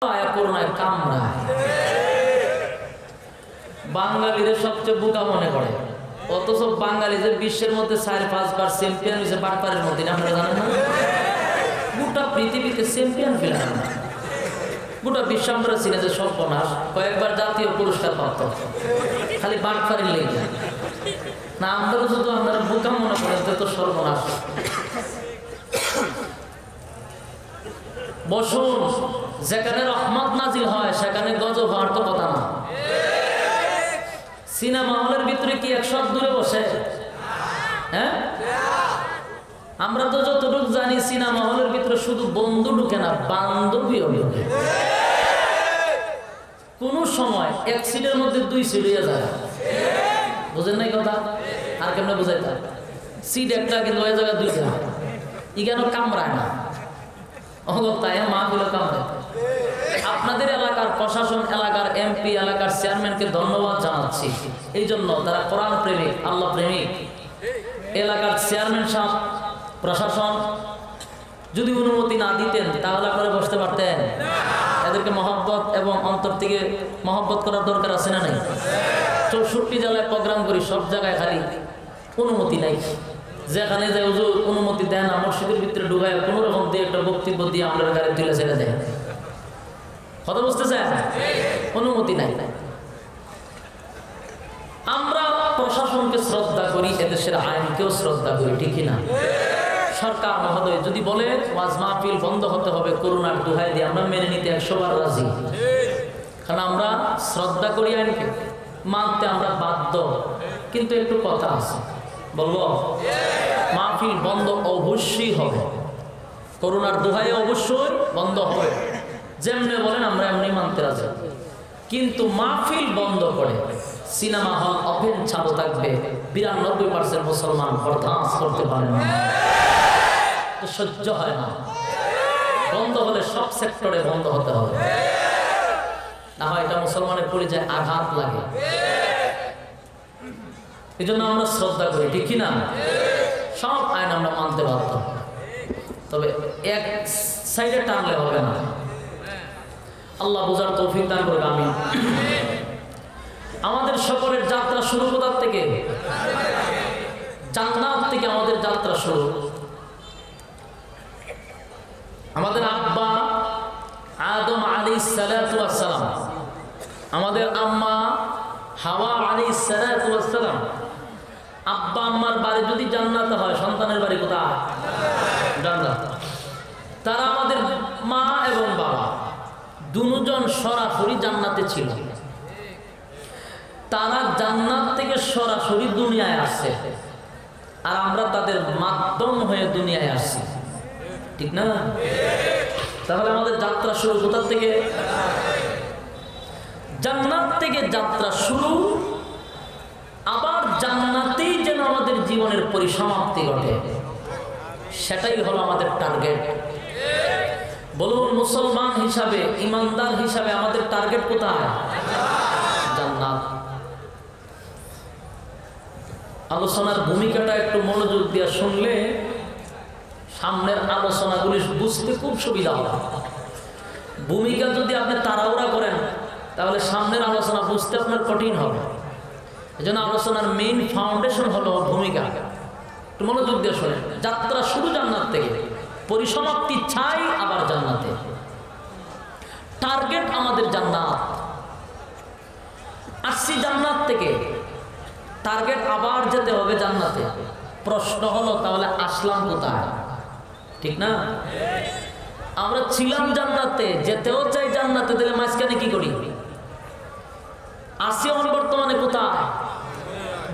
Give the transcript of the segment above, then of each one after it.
করোনায় কামড়ায় বাঙালিরা সবচেয়ে বোকা মনে করে, অথচ বাঙালি যে বিশ্বের মধ্যে 4-5 বার চ্যাম্পিয়ন হয়েছে বাটপারের মধ্যে, আপনারা জানেন না? গোটা পৃথিবীতে চ্যাম্পিয়ন ফেলেন না, গোটা বিশ্ব আমরা চিনে যে সর্বনাশ, কয়েকবার জাতীয় পুরস্কার প্রাপ্ত, খালি বাটপারের লেগে না। আমরা শুধু আপনারা বোকা মনে করেন তো সর্বনাশ। বসুন, যেখানে রহমত নাজিল হয় সেখানে গজব হওয়ার তো কথা না। সিনেমা হলের ভিতরে কি 100 দূরে বসে? হ্যাঁ, আমরা তো যতটুকু জানি সিনেমা হলের ভিতরে শুধু বন্ধু ঢুকে না, বান্ধবীও ঢুকে। কোন সময় এক সিটের মধ্যে 2 সিট হয়ে যায়, বুঝেন নাই কথা? আর কেমনে বুঝাইতে? সিট একটা কিন্তু ওই জায়গায় 2টা, ইগানো কামড়ায় না, তাই মাগুলো কামড়ায়। আপনাদের এলাকার প্রশাসন, এলাকার এমপি, এলাকার চেয়ারম্যানকে ধন্যবাদ জানাচ্ছি। এই জন্য তারা কোরআন প্রেমিক, আল্লাহ প্রেমিক। এলাকার চেয়ারম্যান সাহেব, প্রশাসন যদি অনুমতি না দিতেন তাহলে আপনারা বসতে পারতেন? এদেরকে মহব্বত এবং অন্তর থেকে মহব্বত করার দরকার আছে না নাই? 64 জেলায় প্রোগ্রাম করি, সব জায়গায় খালি অনুমতি নাই। যেখানে যায় হুজুর অনুমতি দেন না, মসজিদের ভিতরে ঢুকায় কোনো রকম দিয়ে একটা বক্তব্য দিয়ে আমরা গাড়ি তুলে ছেড়ে দেয়। কথা বুঝতেছেন? অনুমতি নাই। আমরা প্রশাসনকে শ্রদ্ধা করি, এদেশের আইনকেও শ্রদ্ধা করি, ঠিক না? সরকার মহোদয় যদি বলে ওয়াজ মাহফিল বন্ধ হতে হবে করোনার দোহাই দিয়ে, আমরা মেনে নিতে 100 বার রাজি, কারণ আমরা শ্রদ্ধা করি আইনকে, মানতে আমরা বাধ্য। কিন্তু একটু কথা আছে, বলবো মাহফিল বন্ধ অবশ্যই হবে, করোনার দোহাই অবশ্যই বন্ধ হবে, যেমনি বলেন আমরা এমনি মানতে রাজি। কিন্তু মাহফিল বন্ধ করে সিনেমা হল ওপেন চালু থাকবে, 92% মুসলমান বরদাস্ত করতে পারে না, সহ্য হয় না। বন্ধ হলে সব সেক্টরে বন্ধ হতে হবে, না হয় এটা মুসলমানের পরিচয় আঘাত লাগে। এই জন্য আমরা শ্রদ্ধা করি, ঠিক না? সব আইন আমরা মানতে বাধ্য, তবে এক সাইডে টানলে হবে না। আল্লাহ বুঝার তৌফিক দান করুন, আমিন। আমাদের সকলের যাত্রা শুরু কোথা থেকে? জান্নাত থেকে আমাদের যাত্রা শুরু। আমাদের আব্বা আদম আলাইহিস সালাতু ওয়াস সালাম, আমাদের আম্মা হাওয়া আলাইহিস সালাতু ওয়াস সালাম। আব্বা আম্মার বাড়ি যদি জান্নাতে হয়, সন্তানের বাড়ি কোথায়? জান্নাত। তারা আমাদের মা এবং বাবা দুজন সরাসরি জান্নাতে ছিল। তারা জান্নাত থেকে সরাসরি দুনিয়ায় আসছে, আর আমরা তাদের মাধ্যম হয়ে দুনিয়ায় আসছি, ঠিক না? তাহলে আমাদের যাত্রা শুরু কোথা থেকে? জান্নাত থেকে যাত্রা শুরু, আবার জান্নাতেই যেন আমাদের জীবনের পরিসমাপ্তি ঘটে, সেটাই হলো আমাদের টার্গেট। বলুন, মুসলমান হিসাবে, ইমানদার হিসাবে আমাদের টার্গেট কোথায়? জান্নাত। আলোচনার ভূমিকাটা একটু মনোযোগ দিয়ে শুনলে সামনের আলোচনাগুলি বুঝতে খুব সুবিধা হবে। ভূমিকা যদি আপনি তাড়াহুড়া করেন তাহলে সামনের আলোচনা বুঝতে আপনার কঠিন হবে। এজন্য আলোচনার মেইন ফাউন্ডেশন হলো ভূমিকা। একটু মনোযোগ দিয়ে শোনেন। যাত্রা শুরু জান্নাত থেকে, পরিসমাপ্তি চাই আবার জান্নাতে। টার্গেট আমাদের জান্নাত, আসছি জান্নাত থেকে, টার্গেট আবার যেতে হবে জান্নাতে। প্রশ্ন হলো তাহলে আসলাম কোথায়? ঠিক না? আমরা ছিলাম জান্নাতে, যেতেও চাই জান্নাতে, তাহলে মাঝখানে কি করি? আসি এখন বর্তমানে কোথায়?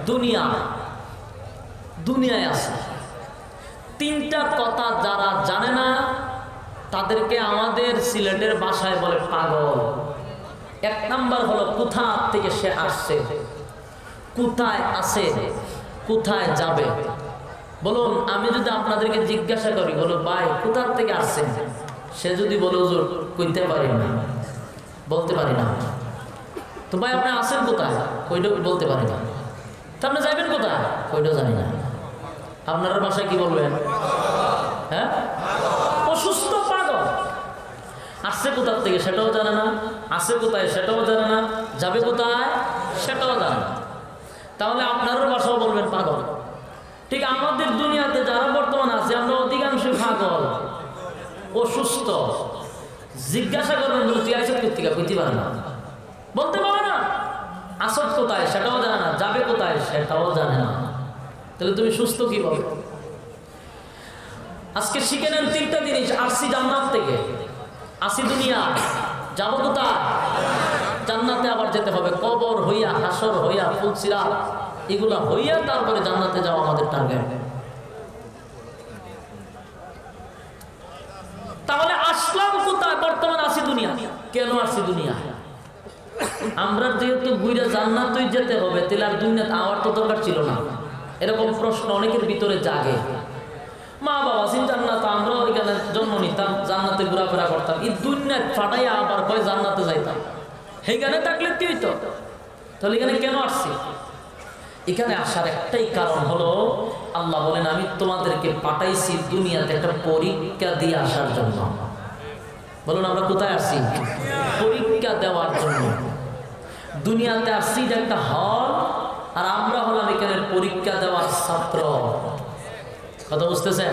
দুনিয়া। দুনিয়ায় আসি। 3টা কথা যারা জানে না তাদেরকে আমাদের সিলেটের ভাষায় বলে পাগল। 1 নাম্বার হলো কোথা থেকে সে আসছে, কোথায় আছে, কোথায় যাবে। বলুন, আমি যদি আপনাদেরকে জিজ্ঞাসা করি, বলো ভাই কোথা থেকে আসছেন, সে যদি বলে হুজুর কইতে পারি না, বলতে পারি না, তো ভাই আপনি আসেন কোথায়, কইটা বলতে পারি না, তো আপনি যাবেন কোথায়, কইটা জানি না। আপনার ভাষায় কি বলবেন? হ্যাঁ, অসুস্থ পাগল। আসছে কোথার থেকে সেটাও জানে না, আছে কোথায় সেটাও জানে না, যাবে কোথায় সেটাও জানে না। তাহলে আপনারও ভাষাও বলবেন পাগল। ঠিক আমাদের দুনিয়াতে যারা বর্তমান আছে আমরা অধিকাংশ পাগল, অসুস্থ। জিজ্ঞাসা করবেন তুই আইসত কোথেকে, বুঝতে পারে না, বলতে পারে না। আসত কোথায় সেটাও জানে না, যাবে কোথায় সেটাও জানে না। তাহলে তুমি সুস্থ কিভাবে? আজকে শিখে নেন 3টা জিনিস। আসছি জান্নাত থেকে, আসি দুনিয়া, যাবো কোথায়? জান্নাতে আবার যেতে হবে। কবর হইয়া, হাসর হইয়া, ফুলসিরাত এগুলা হইয়া তারপরে জান্নাতে যাওয়া আমাদের টার্গেট। তাহলে আসলাম কোথায়? বর্তমান আসি দুনিয়া। কেন আসি দুনিয়া? আমরা যেহেতু বুইরা জান্নাতেই যেতে হবে, তাহলে আর দুনিয়াতে আওয়ার তো দরকার ছিল না। এরকম প্রশ্ন অনেকের ভিতরে জাগে। মা বাবা চিন্তান না, তো আমরা ওইখানে জন্ম নিতাম, জান্নাতে ঘোরাফেরা করতাম, এই দুনিয়ায় ফাটাইয়া আবার কয় জান্নাতে যাইতাম। সেইখানে থাকলে কি হইতো? তাহলে এখানে কেন আসছি? এখানে আসার একটাই কারণ হলো, আল্লাহ বলেন আমি তোমাদেরকে পাঠাইছি দুনিয়াতে একটা পরীক্ষা দিয়ে আসার জন্য। বলুন আমরা কোথায় আসছি? পরীক্ষা দেওয়ার জন্য। দুনিয়াতে আসছি যে একটা হল, আর আমরা হলাম এখানে পরীক্ষা দেওয়ার ছাত্র। কথা বুঝতেছেন?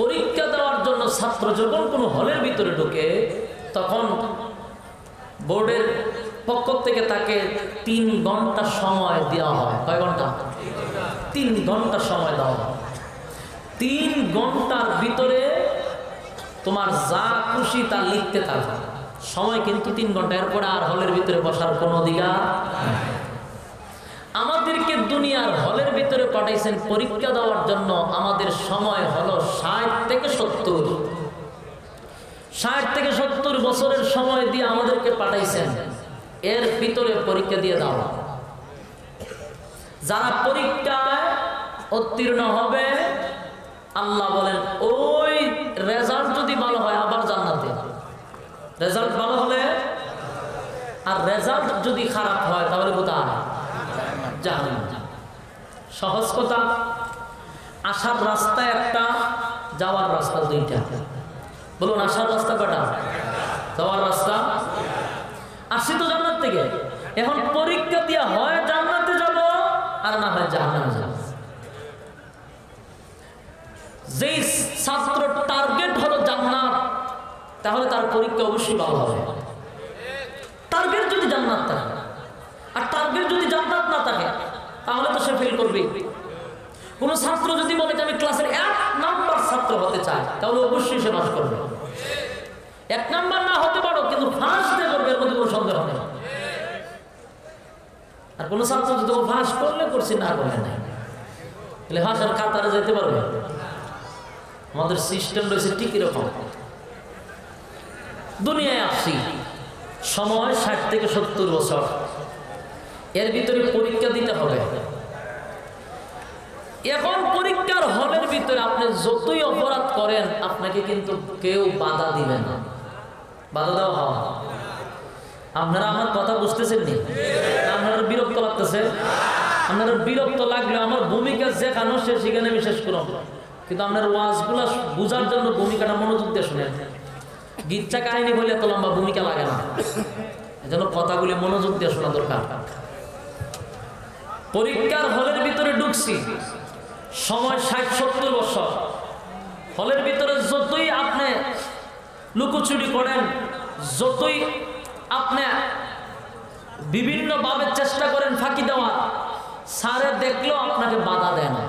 পরীক্ষা দেওয়ার জন্য ছাত্র যখন কোনো হলের ভিতরে ঢুকে, তখন বোর্ডের পক্ষ থেকে তাকে 3 ঘন্টা সময় দেওয়া হয়। কয় ঘন্টা? 3 ঘন্টা সময় দেওয়া হয়। 3 ঘন্টার ভিতরে তোমার যা খুশি তা লিখতে থাকবে। সময় কিন্তু 3 ঘন্টা। এরপরে আর হলের ভিতরে বসার কোনো অধিকার। আমাদেরকে দুনিয়ার হলের ভিতরে পাঠাইছেন পরীক্ষা দেওয়ার জন্য। আমাদের সময় হলো 60 থেকে 70। 60 থেকে 70 বছরের সময় দিয়ে আমাদেরকে পাঠাইছেন। এর ভিতরে পরীক্ষা দিয়ে দাও। যারা পরীক্ষায় উত্তীর্ণ হবে, আল্লাহ বলেন ওই রেজাল্ট যদি ভালো হয় আবার জান্নাতে। রেজাল্ট ভালো হলে, আর রেজাল্ট যদি খারাপ হয় তাহলে কোথায়? জাহান্নামে। সহজ কথা। আসার রাস্তা একটা, যাওয়ার রাস্তা 2টা। বলুন আসার রাস্তা কটা? যাওয়ার রাস্তা। আসি তো জান্নাত থেকে। এখন পরীক্ষা দিয়ে হয় জান্নাতে যাব, আর না হয় জাহান্নামে যাব। যেই ছাত্র টার্গেট হলো জান্নাত, তাহলে তার পরীক্ষা অবশ্যই ভালো হবে। টার্গেট যদি জান্নাত থাকে, আর টার্গেট যদি জান্নাত না থাকে, তাহলে তো সে ফেল করবে। কোন ছাত্র যদি বলে যে আমি ক্লাসের 1 নাম্বার ছাত্র হতে চাই, তাহলে অবশ্যই সে পাস করবে। 1 নাম্বার না হতে পারো, কিন্তু ফার্স্ট করবে, এর মধ্যে কোনো সন্দেহ নেই। আর কোন ছাত্র যদি ফার্স্ট করলে করছি, না করলে নাই, তাহলে ভাষার কাতারে যেতে পারবে। আমাদের সিস্টেম রয়েছে ঠিক এরকম। দুনিয়ায় আসছি, সময় 60 থেকে 70 বছর। এর ভিতরে পরীক্ষা দিতে হবে। এখন পরীক্ষার হলের ভিতরে আপনি যতই অপরাধ করেন, আপনাকে কিন্তু কেউ বাধা দিবে না। বাধা দেওয়া হয়। আপনারা আমার কথা বুঝতেছেন নি? আপনারা বিরক্ত লাগতেছে? আপনারা বিরক্ত লাগলে আমার ভূমিকা যেখানে সেখানে আমি শেষ করব, কিন্তু আপনার ওয়াজগুলো বোঝার জন্য ভূমিকাটা মনোযোগ দিয়ে শুনেন। গীতটা কাহিনী বলে এত লম্বা ভূমিকা লাগে না, এজন্য কথাগুলি মনোযোগ দিয়ে শোনা দরকার। পরীক্ষার হলের ভিতরে ঢুকছি, সময় 60-70 বছর। হলের ভিতরে যতই আপনি লুকোচুরি করেন, যতই আপনি বিভিন্নভাবে চেষ্টা করেন ফাঁকি দেওয়ার, স্যারে দেখলেও আপনাকে বাধা দেয় না।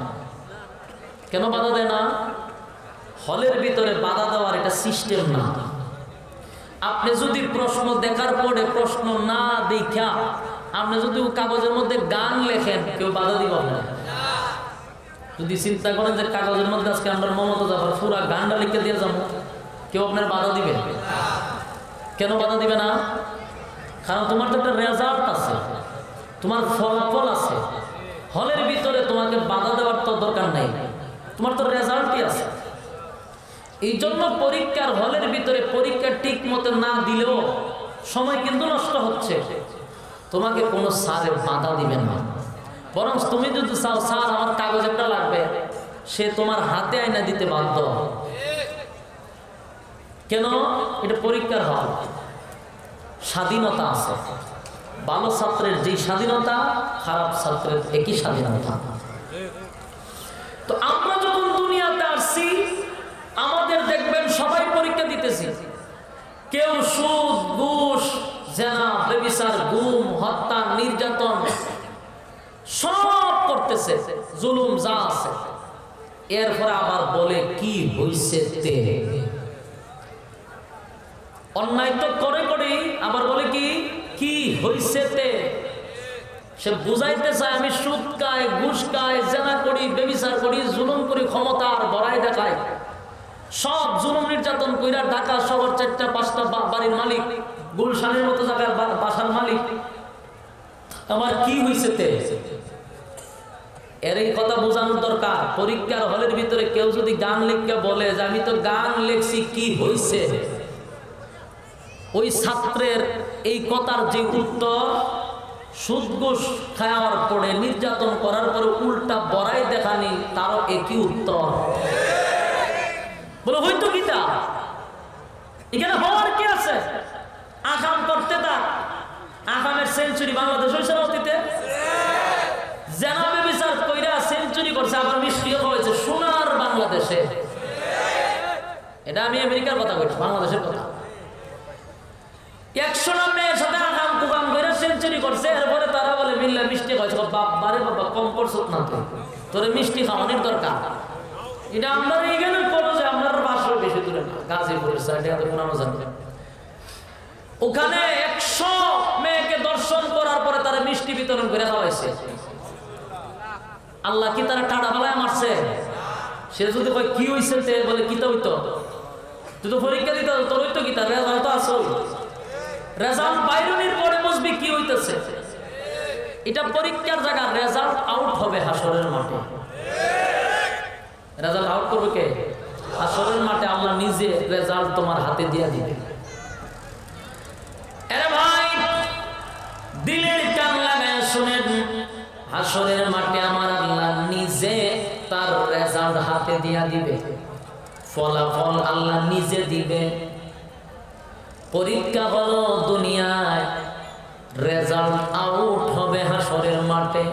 কেন বাধা দেয় না? হলের ভিতরে বাধা দেওয়ার এটা সিস্টেম না। আপনি যদি প্রশ্ন দেখার পরে প্রশ্ন না দেখা আপনি যদি কাগজের মধ্যে গান লেখেন, কেউ বাধা দিব না। যদি চিন্তা করেন যে কাগজের মধ্যে আজকে আমরা মমতা জাফর পুরা গানটা লিখে দিয়ে যাবো, কেউ আপনার বাধা দিবে? কেন বাধা দিবে না? কারণ তোমার তো একটা রেজাল্ট আছে, তোমার ফলাফল আছে। হলের ভিতরে তোমাকে বাধা দেওয়ার তো দরকার নাই, তোমার তো রেজাল্টই আছে। এই জন্য পরীক্ষার হলের ভিতরে পরীক্ষা ঠিক মতো না দিলেও সময় কিন্তু নষ্ট হচ্ছে। তোমাকে কোনো স্যারে বাধা দিবেন না, বরং তুমি যদি চাও স্যার আমার কাগজ একটা লাগবে, সে তোমার হাতে আইনা দিতে বাধ্য। কেন? এটা পরীক্ষার হল। স্বাধীনতা আছে, ভালো ছাত্রের যে স্বাধীনতা, খারাপ ছাত্রের একই স্বাধীনতা। তো আমরা যখন দুনিয়াতে আসছি, আমাদের দেখবেন সবাই পরীক্ষা দিতেছি। কেউ সুদ, ঘুষ, জেনা, ব্যভিচার, গুম, হত্যা, নির্যাতন সব করতেছে, জুলুম যা আছে। এরপরে আবার বলে কি হইছে তে, অন্যায় তো করে করে আবার বলে কি কি হইছে তে। সে বুঝাইতে চায় আমি সুদ খাই, ঘুষ খাই, জেনা করি, ব্যভিচার করি, জুলুম করি, ক্ষমতার বড়াই দেখায়, সব জুলুম নির্যাতন কইরা ঢাকা শহর 4টা-5টা বাড়ির মালিক, গুলশানের মতো জায়গার বাসার মালিক, আমার কি হইছে তে। এর এই কথা বোঝানোর দরকার। পরীক্ষার হলের ভিতরে কেউ যদি গান লিখে বলে যে আমি তো গান লিখছি কি হইছে, ওই ছাত্রের এই কথার যে উত্তর, সুদ ঘুষ খাওয়ার পরে, নির্যাতন করার পরে উল্টা বড়াই দেখানি, তারও একই উত্তর। বলে হইতো গীতা, এখানে হওয়ার কি আছে? আকাম করতে তার আকামের সেঞ্চুরি বাংলাদেশ হয়েছে অতীতে, জেনাবে বিচার কইরা সেঞ্চুরি করছে, আবার মিষ্টিও হয়েছে সোনার বাংলাদেশে। এটা আমি আমেরিকার কথা বলছি, বাংলাদেশের কথা। 100টা মেয়ের সাথে আকাম কুকাম করে সেঞ্চুরি করছে, এরপরে তারা বলে মিল্লা মিষ্টি খাওয়াছে। বারে বাবা কম করছো না, তোরে মিষ্টি খাওয়ানোর দরকার। এটা আমরা এখানে করো যে আমরা বাসা বেশি দূরে না, গাজীপুরের সাইডে ওখানে 100 মেয়েকে দর্শন করার পরে তারা মিষ্টি বিতরণ করে খাওয়াইছে। আল্লাহ কি তারা টাড়া বেলায় মারছে? সে যদি কয় কি হইছে তে, বলে কি তো হইতো, তুই তো পরীক্ষা দিতে, তোর হইতো কি, তার রেজাল্ট তো আসল, রেজাল্ট বাইরনির পরে বুঝবি কি হইতেছে। এটা পরীক্ষার জায়গা, রেজাল্ট আউট হবে হাসরের মাঠে। রেজাল্ট আউট করবে কে? হাসরের মাঠে আল্লাহ নিজে রেজাল্ট তোমার হাতে দিয়ে দিবে। আরে ভাই, দিলের কান লাগায় শুনেন, হাসরের মাঠে আমার আল্লাহ নিজে তার রেজাল্ট হাতে দিয়া দিবে, ফলাফল আল্লাহ নিজে দিবে। পরীক্ষা হলো দুনিয়ায়, রেজাল্ট আউট হবে হাসরের মাঠে।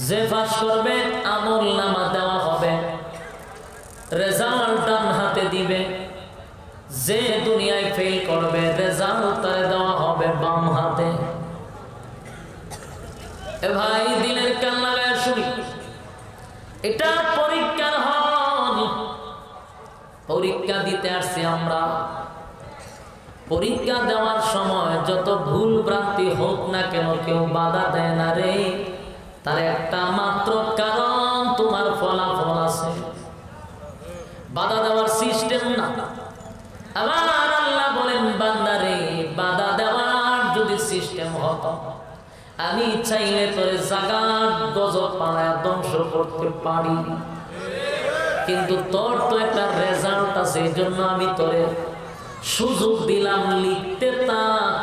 যে পাস করবে আমল নামা দেওয়া হবে, রেজাল্ট ডান হাতে দিবে। যে দুনিয়ায় ফেল করবে, রেজাল্ট তার দেওয়া হবে বাম হাতে। এ ভাই, দিনের কান লাগায় শুনি, এটা পরীক্ষার হল। পরীক্ষা দিতে আসছি আমরা। পরীক্ষা দেওয়ার সময় যত ভুল ভ্রান্তি হোক না কেন, কেউ বাধা দেয় না রে। তার একটা মাত্র কারণ, তোমার ফলাফল আছে। বাধা দেওয়ার সিস্টেম না। আবার আল্লাহ বলেন, বান্দারে, বাধা দেওয়ার যদি সিস্টেম হতো, আমি চাইলে তোরে জাগাত গজব পাড়ায় ধ্বংস করতে পারি, কিন্তু তোর তো একটা রেজাল্ট আছে, এই জন্য আমি তোরে সুযোগ দিলাম লিখতে। তা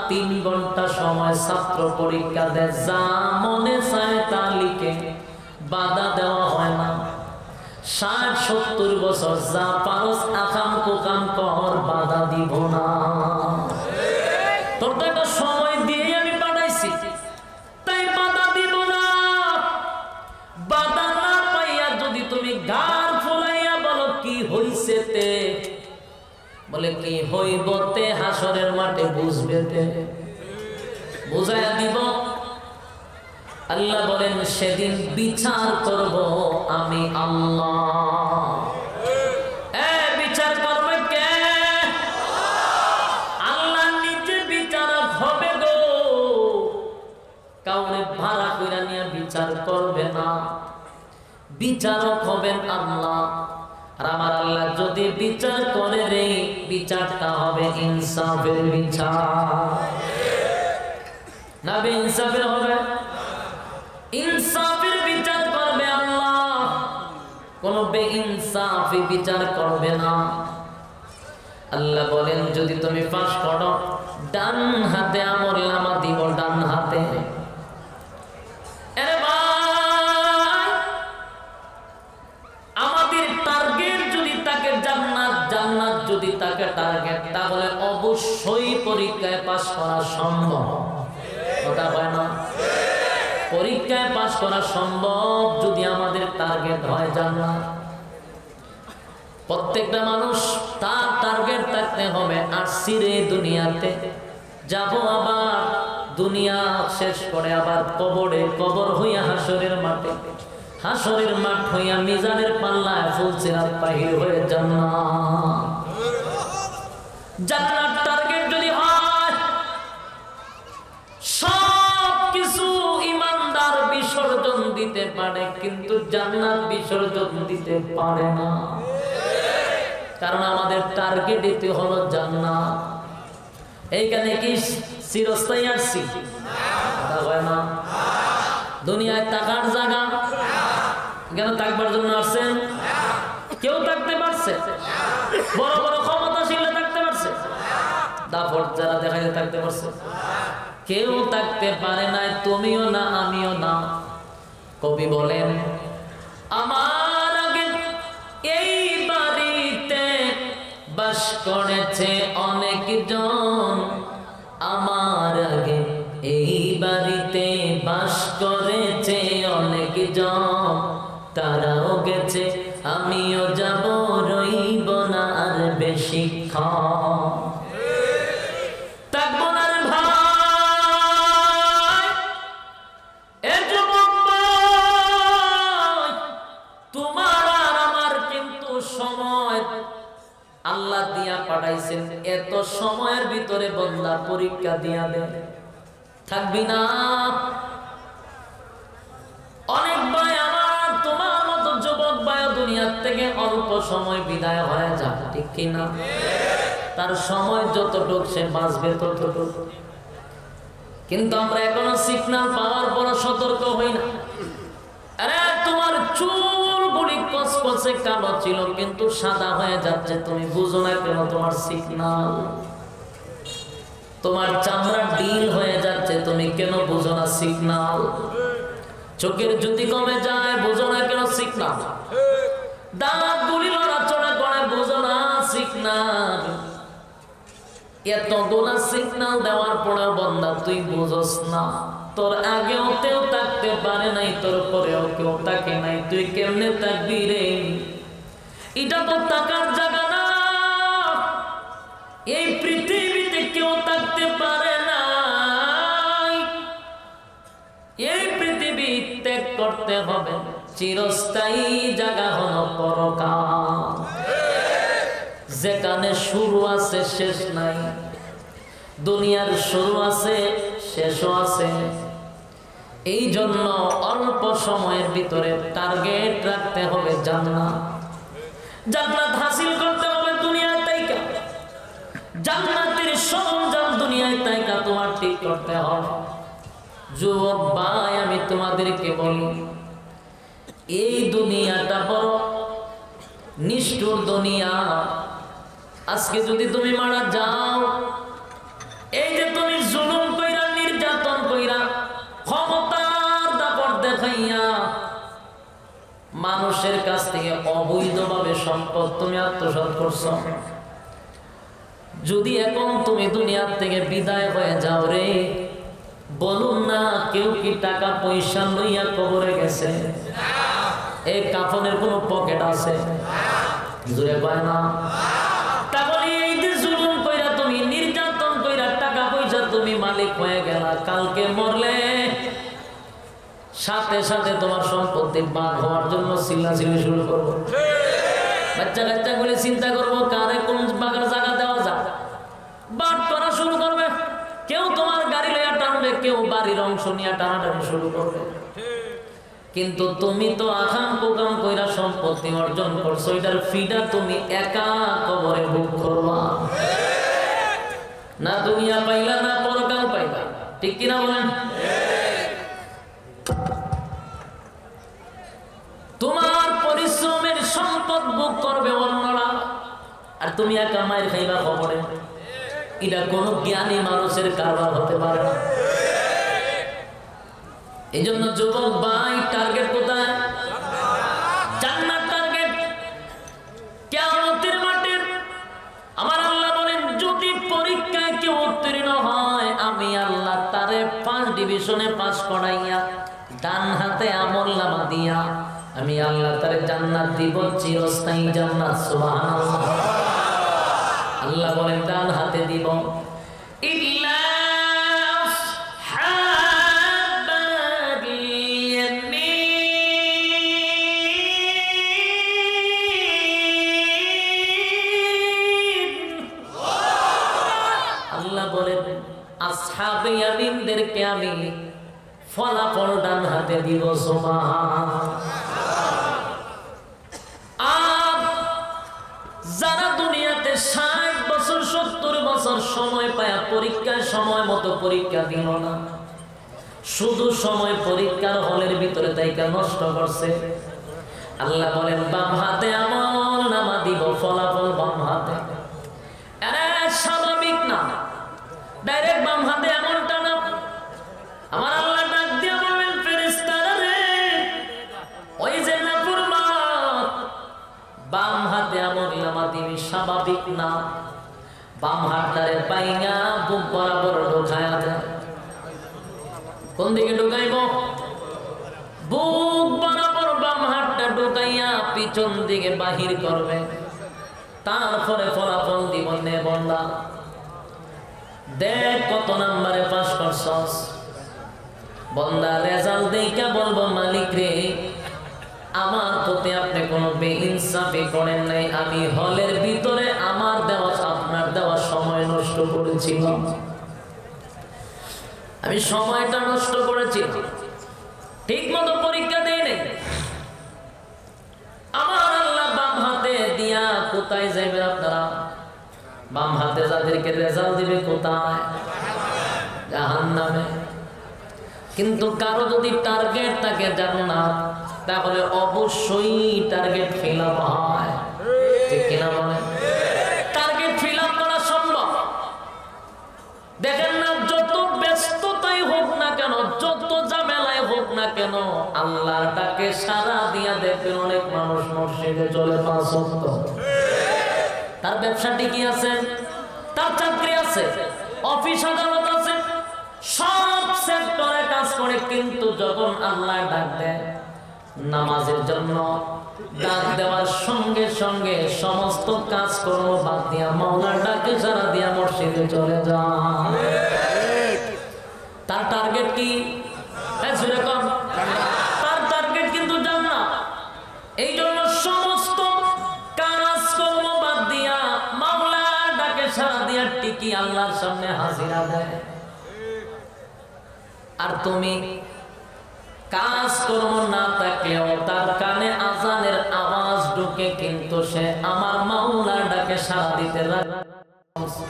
3 ঘন্টা সময় ছাত্র পরীক্ষা দেয়, যা মনে চায় তা লিখে, বাধা দেওয়া হয় না। 60-70 বছর যা পারস আকাম কুকাম কর, বাধা দিব না। তোর তো একটা সময় দিয়ে আমি পাঠাইছি, তাই বাধা দিব না। বাধা না পাইয়া যদি তুমি গার ফুলাইয়া বলো কি হইছে তে, বলে কি হইব তে, হাসরের মাঠে বুঝবে তে, বুঝাইয়া দিব। আল্লাহ বলেন, সেদিন বিচার করব আমি আল্লাহ। বিচার করবে কে? আল্লাহ নিজে বিচারক হবে গো। কাউরে ভাড়া কইরা নিয়ে বিচার করবে না, বিচারক হবেন আল্লাহ। আর আমার আল্লাহ যদি বিচার করে রে, বিচারটা হবে ইনসাফের বিচার, না বেইনসাফের হবে? ইনসাফের বিচার করবে আল্লাহ, কোন বেইনসাফি বিচার করবে না। আল্লাহ বলেন, যদি তুমি পাস করো, ডান হাতে আমলনামা দিব, ডান হাতে। আরে ভাই, আমাদের টার্গেট যদি তাকে জান্নাত, জান্নাত যদি তাকে পরীক্ষায় পাস করা সম্ভব? কথা হয় না? পরীক্ষায় পাস করা সম্ভব যদি আমাদের টার্গেট হয় জান্নাত। প্রত্যেকটা মানুষ তার টার্গেট থাকতে হবে, আসছি রে দুনিয়াতে, যাব আবার দুনিয়া শেষ করে আবার কবরে, কবর হইয়া হাসরের মাঠে, হাসরের মাঠ হইয়া মিজানের পাল্লায় ফুলসিরাত বাহির হয়ে জান্নাত। জান্নাত টার্গেট যদি হয়, সব কিছু ইমানদার বিসর্জন দিতে পারে, কিন্তু জান্নাত বিসর্জন দিতে পারে না। কারণ আমাদের টার্গেট দিতে হলো জান্নাত। এইখানে কি চিরস্থায়ী আসছি? না, দুনিয়ায় টাকার জায়গা কেন থাকবার জন্য আসছেন? কেউ থাকতে পারছে? বড় বড় ক্ষমতাশীল থাকতে পারছে? দাপট যারা দেখাইতে থাকতে পারছে? কেউ থাকতে পারে নাই, তুমিও না, আমিও না। কবি বলেন, আমার আগে এই বাড়িতে বাস করেছে অনেকজন, আমার আগে এই বাড়িতে বাস করেছে অনেকজন, তারাও গেছে আমিও যাব, রইব না আর বেশিক্ষণ। থাকবো না রে ভাই, এ যুবক ভাই, তোমার আর আমার কিন্তু সময় আল্লাহ দিয়া পাঠাইছেন, এত সময়ের ভিতরে বান্দা পরীক্ষা দিয়া দেয়। থাকবি না? অনেক ভাই আমার তোমার মতো যুবক ভাই দুনিয়ার থেকে অল্প সময় বিদায় হয়ে যায়, ঠিক কিনা? তার সময় যতটুক সে বাঁচবে ততটুক। কিন্তু আমরা এখনো সিগন্যাল পাওয়ার পর সতর্ক হই না। আরে তোমার চুল গুলি কসকসে কালো ছিল কিন্তু সাদা হয়ে যাচ্ছে, তুমি বুঝো না কেন? তোমার সিগন্যাল। তোমার চামড়া ডিল হয়ে যাচ্ছে, তুমি কেন বুঝো না? সিগন্যাল। চোখের জ্যোতি কমে যায়, বুঝো না কেন? সিগন্যাল। দাঁত গুলি লড়াচড়া করে, বুঝো না? সিগন্যাল। এতগুলা সিগন্যাল দেওয়ার পরে বান্দা তুই বুঝোস না, তোর আগেও কেউ থাকতে পারে নাই, তোর পরেও কেউ থাকে নাই, তুই কেমনে থাকবি রে? এটা তো টাকার জায়গা না, এই পৃথিবীতে কেউ থাকতে পারে না। এই পৃথিবী ত্যাগ করতে হবে, চিরস্থায়ী জায়গা হলো পরকাল, যেখানে শুরু আছে শেষ নাই। দুনিয়ার শুরু আছে, শেষও আছে। এই জন্য অল্প সময়ের ভিতরে টার্গেট রাখতে হবে জান্নাত। জান্নাত হাসিল করতে হবে দুনিয়ায় তাইকা, জান্নাতের সরঞ্জাম দুনিয়ায় তাইকা তোমার ঠিক করতে হবে। যুবক ভাই, আমি তোমাদেরকে বলি, এই দুনিয়াটা বড় নিষ্ঠুর দুনিয়া। আজকে যদি তুমি মারা যাও, এই যে তুমি জুলুম কইরা, নির্যাতন কইরা, ক্ষমতার দাপট দেখাইয়া মানুষের কাছ থেকে অবৈধভাবে সম্পদ তুমি আত্মসাৎ করছো, যদি এখন তুমি দুনিয়ার থেকে বিদায় হয়ে যাও রে, বলুন না কেউ কি টাকা পয়সা লইয়া কবরে গেছে? এই কাফনের কোনো পকেট আছে? জুড়ে পায় না। তাহলে এই যে জুলুম কইরা, তুমি নির্যাতন কইরা, টাকা পয়সা তুমি মালিক হয়ে গেলা, কালকে মরলে সাথে সাথে তোমার সম্পত্তি ভাগ হওয়ার জন্য চিল্লাচিল্লি শুরু করবো। বাচ্চা কাচ্চা গুলি চিন্তা করবো কারে কোন বাগার জায়গা দেওয়া যায়, বাদ করা শুরু করবে। কেউ তোমার গাড়ি লইয়া টানবে, কেউ বাড়ির অংশ নিয়ে টানাটানি শুরু করবে। কিন্তু তুমি তো আখাম কোকাম কইরা সম্পত্তি অর্জন করছো, এটার ফিটা তুমি একা কবরে ভোগ করবা। না দুনিয়া পাইলা, না পরকাল পাইলা, ঠিক কিনা বলেন? তোমার পরিশ্রমের সম্পদ ভোগ করবে অন্যরা, আর তুমি একা মায়ের খাইবা কবরে। এটা কোন জ্ঞানী মানুষের কারবার হতে পারে না। এই জন্য যুবক ভাই, টার্গেট কোথায়? জান্নাত টার্গেট। কিয়ামতের মাঠে আমার আল্লাহ বলেন, যদি পরীক্ষায় কেউ উত্তীর্ণ হয় আমি আল্লাহ তারে 5 ডিভিশনে পাস করাইয়া ডান হাতে আমলনামা দিয়া আমি আল্লাহ তারে জান্নাত দিব, চিরস্থায়ী জান্নাত। সুবহানাল্লাহ। আল্লাহ বলেন ডান হাতে দিব। ইল্লা আসহাবে ইয়ামিনদেরকে আমি ফলাফল ডান হাতে দিব। আর যারা দুনিয়াতে 60 বছর 70 বছর সময় পায় পরীক্ষার সময় মতো পরীক্ষা দিল না, শুধু সময় পরীক্ষার হলের ভিতরে তাইকা নষ্ট করছে, আল্লাহ বলেন বাম হাতে আমলনামা দিব, ফলাফল বাম হাতে। আরে স্বাভাবিক না, ডাইরেক্ট বাম হাতে এমনটা না। আমার আল্লাহ ডাক দিয়ে বলবেন ফেরেশতারা রে, ওই যে নাফরমান বাম হাতে আমলনামা দিবি, স্বাভাবিক না। বাম হাতটারে পাইয়া বুক বরাবর ঢোকায়া দেয়। কোন দিকে ঢোকাইব? বুক বরাবর বাম হাতটা ঢোকাইয়া পিছন দিকে বাহির করবে। তারপরে ফলাফল দিব, নে বন্দা দেখ কত নাম্বারে পাস করছস। বন্দা রেজাল্ট দেখা বলবো মালিক রে, আমার প্রতি আপনি কোনো বেইনসাফি করেন নাই, আমি হলের ভিতরে আমার দেওয়া আপনার দেওয়া সময় নষ্ট করেছিলাম, আমি সময়টা নষ্ট করেছি, ঠিক মতো পরীক্ষা দেই নাই। আমার আল্লাহ বাম হাতে দিয়া কোথায় যাইবেন আপনারা? বাম হাতে যাদেরকে রেজাল্ট দিবে কোথায়? জাহান্নামে। কিন্তু কারো যদি টার্গেট থাকে জান্নাত, তাহলে অবশ্যই টার্গেট ফিল আপ হয়, ঠিক কিনা বলেন? টার্গেট ফিল আপ করা সম্ভব। দেখেন না, যত ব্যস্ততাই হোক না কেন, যত ঝামেলায় হোক না কেন, আল্লাহর ডাকে সাড়া দিয়া দেখবেন অনেক মানুষ মসজিদে চলে 5 ওয়াক্ত। তার ব্যবসা ঠিকই আছে, তার চাকরি আছে, অফিস আদালত আছে, সব সেক্টরে কাজ করে, কিন্তু যখন আল্লাহ ডাক দেয় নামাজের জন্য, ডাক দেওয়ার সঙ্গে সঙ্গে সমস্ত কাজকর্ম বাদ দিয়া মাওলার ডাকে সাড়া দিয়া মসজিদে চলে যায়। তার টার্গেট কি? তার টার্গেট কিন্তু জান্নাত। এই জন্য সমস্ত কাজকর্ম বাদ দিয়া মাওলার ডাকে সাড়া দিয়া টিকি আল্লাহর সামনে হাজিরা দেয়। আর তুমি কাজকর্ম না থাকলেও তার কানে আজানের আওয়াজ ঢুকে, কিন্তু সে আমার মাওলার ডাকে সাড়া দিতে রাজি।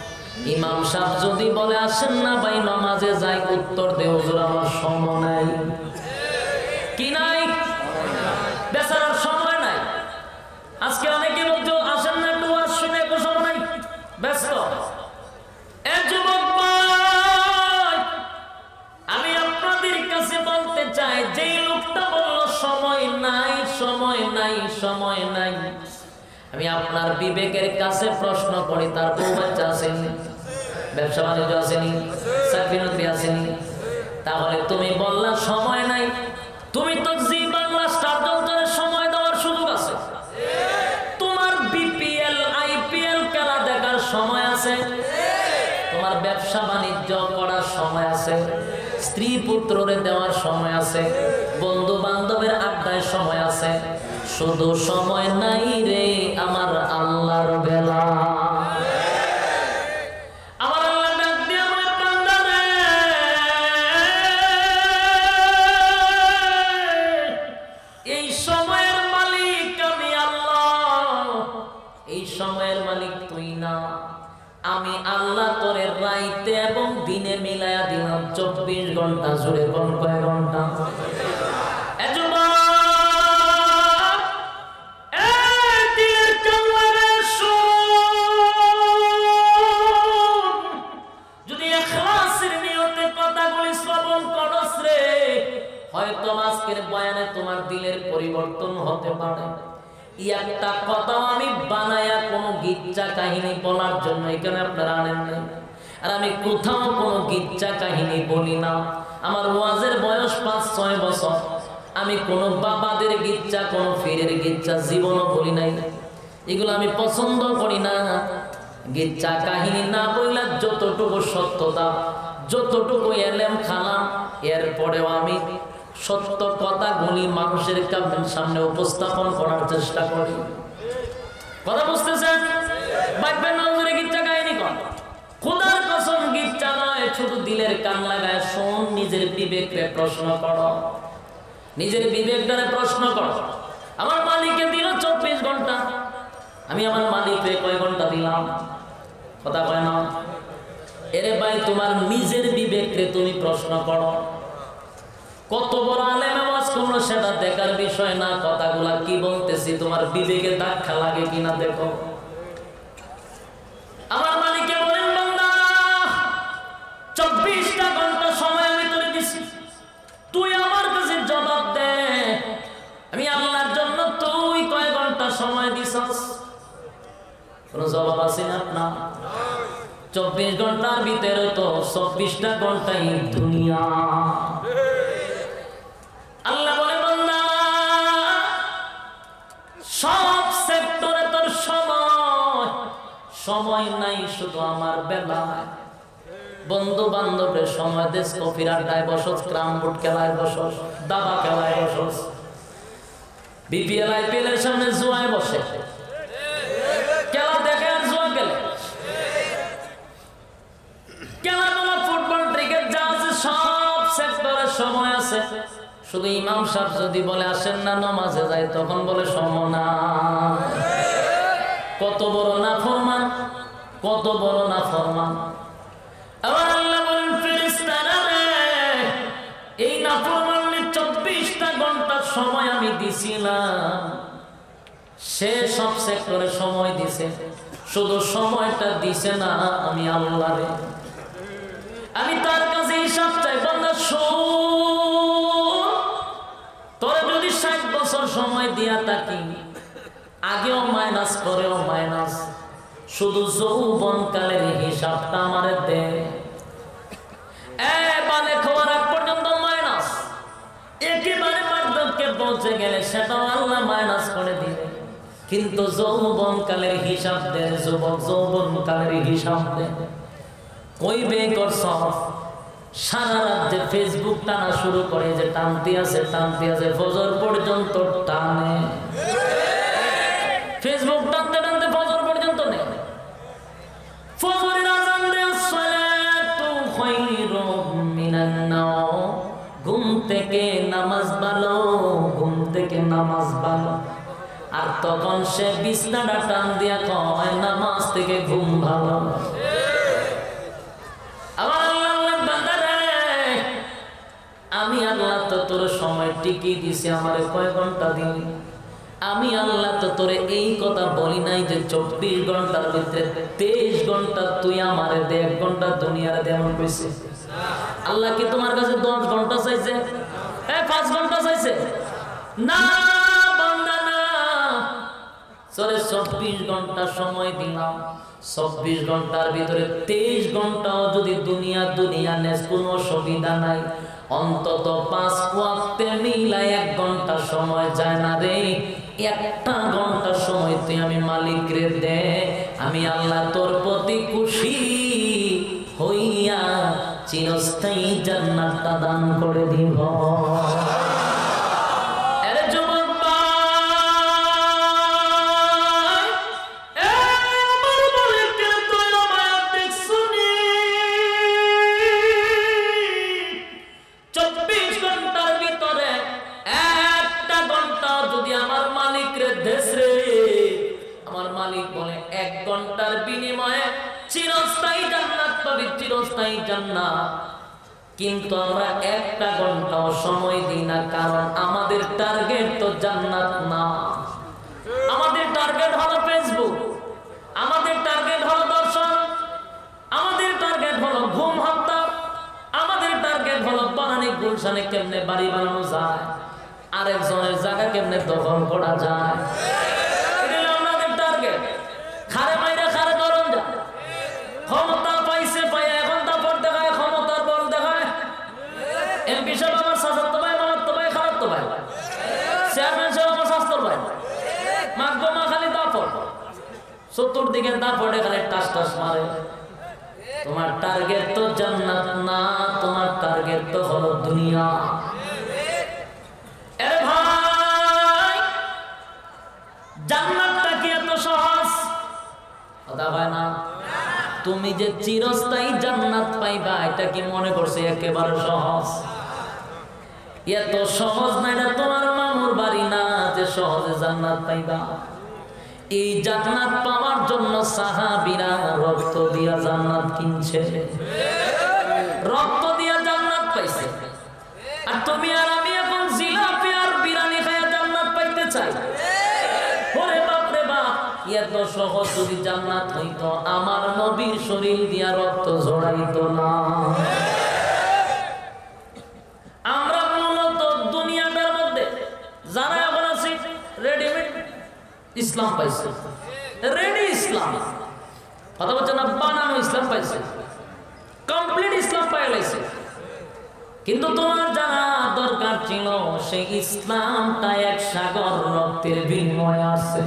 ইমাম সাহেব যদি বলে আসেন না ভাই নামাজে যাই, উত্তর দে হুজুর আমার সময় নাই। কি নাই? বেচারার সময় নাই। আজকে অনেকে বলতো আসেন না একটু ওয়াজ শুনে, একটু সময় নাই, ব্যস্ত। যুবক ভাই, আমি আপনাদের কাছে বলতে চাই, যেই লোকটা বলল সময় নাই, সময় নাই, সময় নাই, আমি আপনার বিবেকের কাছে প্রশ্ন করি, তার বউ বাচ্চা আসেনি, ব্যবসা বাণিজ্য আসেনি, চাকরি নকরি আসেনি, তাহলে তুমি বললা সময় নাই, তুমি তো জি বাংলা স্টার জলসায় সময় দেওয়ার সুযোগ আছে, তোমার বিপিএল আইপিএল খেলা দেখার সময় আছে, তোমার ব্যবসা বাণিজ্য করার সময় আছে, স্ত্রী পুত্ররে দেওয়ার সময় আছে, বন্ধু বান্ধবের আড্ডায় সময় আছে, শুধু সময় নাই রে আমার আল্লাহর বেলা। আমার আল্লাহ ডাক দিয়ে আমার বান্দা রে, এই সময়ের মালিক আমি আল্লাহ, এই সময়ের মালিক তুই না, আমি আল্লাহ তোরে রাইতে এবং দিনে মিলাইয়া দিলাম 24 ঘন্টা জুড়ে। কোন কয় ঘন্টা? যদি ইখলাসের নিয়তে কথাগুলি শ্রবণ করস রে, হয়তো আজকের বয়ানে তোমার দিলের পরিবর্তন হতে পারে। একটা কথা আমি বানায়া কোন গিচ্ছা কাহিনী বলার জন্য এখানে আপনারা আনেন নাই, আর আমি কোথাও কোনো গিচ্ছা কাহিনী বলি না। আমার ওয়াজের বয়স 5-6 বছর, আমি কোনো বাবাদের গিচ্ছা, কোনো ফিরের গিচ্ছা জীবনও বলি নাই। এগুলো আমি পছন্দ করি না। গিচ্ছা কাহিনী না বললে যতটুকু সত্যতা, যতটুকু এলেম খালাম, এরপরেও আমি সত্য কথাগুলি মানুষের সামনে উপস্থাপন করার চেষ্টা করি। কথা বুঝতেছেন? ভাববেন না হুজুরে গিচ্ছা কাহিনী কর। খোদার কসম গিচ্ছা নয়, শুধু দিলের কান লাগায় শোন, নিজের বিবেককে প্রশ্ন করো, নিজের বিবেকটারে প্রশ্ন করো। আমার মালিককে দিল 24 ঘন্টা, আমি আমার মালিককে কয় ঘন্টা দিলাম? কথা কয় না? এরে ভাই, তোমার নিজের বিবেককে তুমি প্রশ্ন করো। কত বড় আলেম ওয়াজ করলো সেটা দেখার বিষয় না, কথাগুলা কি বলতেছি তোমার বিবেকে ধাক্কা লাগে কিনা দেখো। আমার মালিককে বলেন, বান্দা 24টা ঘন্টা সময় আমি তোরে দিছি, তুই আমার কাছে জবাব দে, আমি আল্লাহর জন্য তুই কয় ঘন্টা সময় দিছস? কোন জবাব আছে না আপনার? 24 ঘন্টার ভিতরে তো 24টা ঘন্টাই দুনিয়া। আল্লাহ বলে, বান্দা সব সেক্টরে তোর সময় নাই, শুধু আমার বেলায়। বন্ধু বান্ধবের সময় দেশ, কফির আড্ডায় বসস, ক্রাম বোর্ড খেলায় বসস, দাবা খেলায় বসস, বিপিএল আইপিএল এর সামনে জুয়ায় বসে, খেলা দেখে আর জুয়া খেলে, খেলাধুলা, ফুটবল, ক্রিকেট যা আছে সব সেক্টরে সময় আছে। শুধু ইমাম সাহেব যদি বলে আসেন না নামাজে যায়, তখন বলে সময় না। কত বড় নাফরমান, কত বড় নাফরমান। আবার আল্লাহ বলেন, ফেরেশতারা রে, এই নাফরমানের 24টা ঘন্টা সময় আমি দিছিলাম, সে সব সেক্টরে সময় দিছে, শুধু সময়টা দিছে না আমি আল্লাহ রে। আমি তার কাছে হিসাব চাই। বান্দা শোন, তোরে যদি 60 বছর সময় দিয়া থাকি, আগেও মাইনাস করেও মাইনাস, শুধু যৌবনকালের হিসাবটা আমারে দে। বালে খাওয়ার আগ পর্যন্ত মাইনাস, একেবারে বার্ধক্যে পৌঁছে গেলে সেটাও আল্লাহ মাইনাস করে দিবে। কিন্তু যৌবনকালের হিসাব দে, যুবক, যৌবনকালের হিসাব দে। কইবে করছ সারা রাত যে ফেসবুক টানা শুরু করে, যে টানতে আছে ফজর পর্যন্ত টানে, ফেসবুক টানতে টানতে ফজর পর্যন্ত নেই। ফজরের আযান দেয়, সালাতু খায়রুম মিনান নাওম, ঘুম থেকে নামাজ ভালো, ঘুম থেকে নামাজ ভালো। আর তখন সে বিছনাটা টান দিয়া কয় নামাজ থেকে ঘুম ভালো। আমি আল্লাহ তো তোর সময় টিকিয়ে দিছি, আমারে কয় ঘন্টা দিলি? আমি আল্লাহ তো তোরে এই কথা বলি নাই যে 24 ঘন্টার ভিতরে 23 ঘন্টা তুই আমারে দে, 1 ঘন্টা দুনিয়ার দে, এমন কইছে? আল্লাহ কি তোমার কাছে 10 ঘন্টা চাইছে? 5 ঘন্টা চাইছে? না বান্দা না, 24 ঘন্টা সময় দিলাম, 24 ঘন্টার ভিতরে 23 ঘন্টাও যদি দুনিয়া নেস, কোনো অসুবিধা নাই। অন্তত 5 ওয়াক্তে মিলাই 1 ঘন্টা সময় যায় না রে। 1টা ঘন্টা সময় তুই আমি মালিক রে দে, আমি আল্লাহ তোর প্রতি খুশি হইয়া চিরস্থায়ী জান্নাতটা দান করে দিব। ঘন্টার বিনিময়ে চিরস্থায়ী জান্নাত পাবি, চিরস্থায়ী জান্নাত। কিন্তু আমরা 1টা ঘন্টাও সময় দিই না, কারণ আমাদের টার্গেট তো জান্নাত না। আমাদের টার্গেট হলো ফেসবুক, আমাদের টার্গেট হলো দর্শন, আমাদের টার্গেট হলো ঘুম হত্যা, আমাদের টার্গেট হলো বানানি গুলশানে কেমনে বাড়ি বানানো যায়, আরেকজনের জায়গা কেমনে দখল করা যায়। খারে মাইরা খারে গরম যা ক্ষমতা পাইছে পাইয়া চতুর্দিকে দাপটে খালি টাস টাস মারে। তোমার টার্গেট তো জান্নাত না, তোমার টার্গেট তো হলো দুনিয়া। আরে ভাই, জান্নাতটা কি এত সহজ? কথা হয় না। তুমি যে চিরস্থায়ী জান্নাত পাইবা, এটা কি মনে করছে একেবারে সহজ? এত সহজ না। এটা তোমার মামুর বাড়ি না যে সহজে জান্নাত পাইবা। এই জান্নাত পাওয়ার জন্য সাহাবীরা রক্ত দিয়া জান্নাত কিনছে, রক্ত দিয়া জান্নাত পাইছে। আর তুমি আর আমি এখন জিলাপি আর বিরিয়ানি খায়া জান্নাত পাইতে চাই? ওরে বাপ রে বাপ, এত সহজ যদি জান্নাত হইতো আমার নবীর শরীর দিয়া রক্ত ঝরাইতো না। আমরা মূলত দুনিয়াটার মধ্যে যারা এখন আছি রেডিমেড ইসলাম পাইছে, রেডি ইসলাম, কথা বলছে না, বানানো ইসলাম পাইছে, কমপ্লিট ইসলাম পাই লাইছে। কিন্তু তোমার জানা দরকার ছিল সেই ইসলামটা এক সাগর রক্তের বিনিময়ে আছে।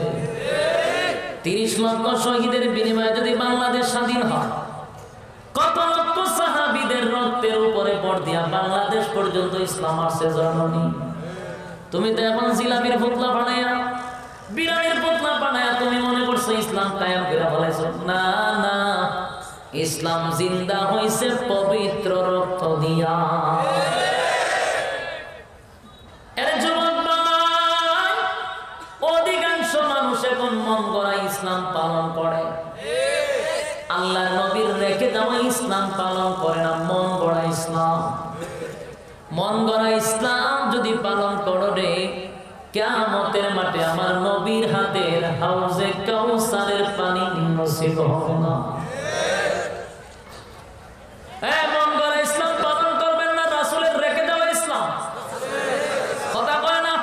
30 লক্ষ শহীদের বিনিময়ে যদি বাংলাদেশ স্বাধীন হয়, কত লক্ষ সাহাবীদের রক্তের উপরে পড় দিয়া বাংলাদেশ পর্যন্ত ইসলাম আসছে জননী। তুমি তো এখন জিলাপির পুতলা বানায়া, বিরানির পুতলা বানায়া তুমি মনে করছো ইসলাম কায়েম করে ফেলাইছো। না না, ইসলাম জিন্দা হইছে পবিত্র রক্ত দিয়া। অধিকাংশ মানুষ এখন মন গড়া ইসলাম পালন করে, আল্লাহ নবীর রেখে যাওয়া ইসলাম পালন করে না, মন গড়া ইসলাম। মন গড়া ইসলাম যদি পালন করো রে, কিয়ামতের মাঠে আমার নবীর হাতের হাউজে কাউসারের পানি নসিব হবে না। মন গড়া ইসলাম পালন করবেন না, রাসূলের রেখে যাওয়া ইসলাম। কথা কয় না,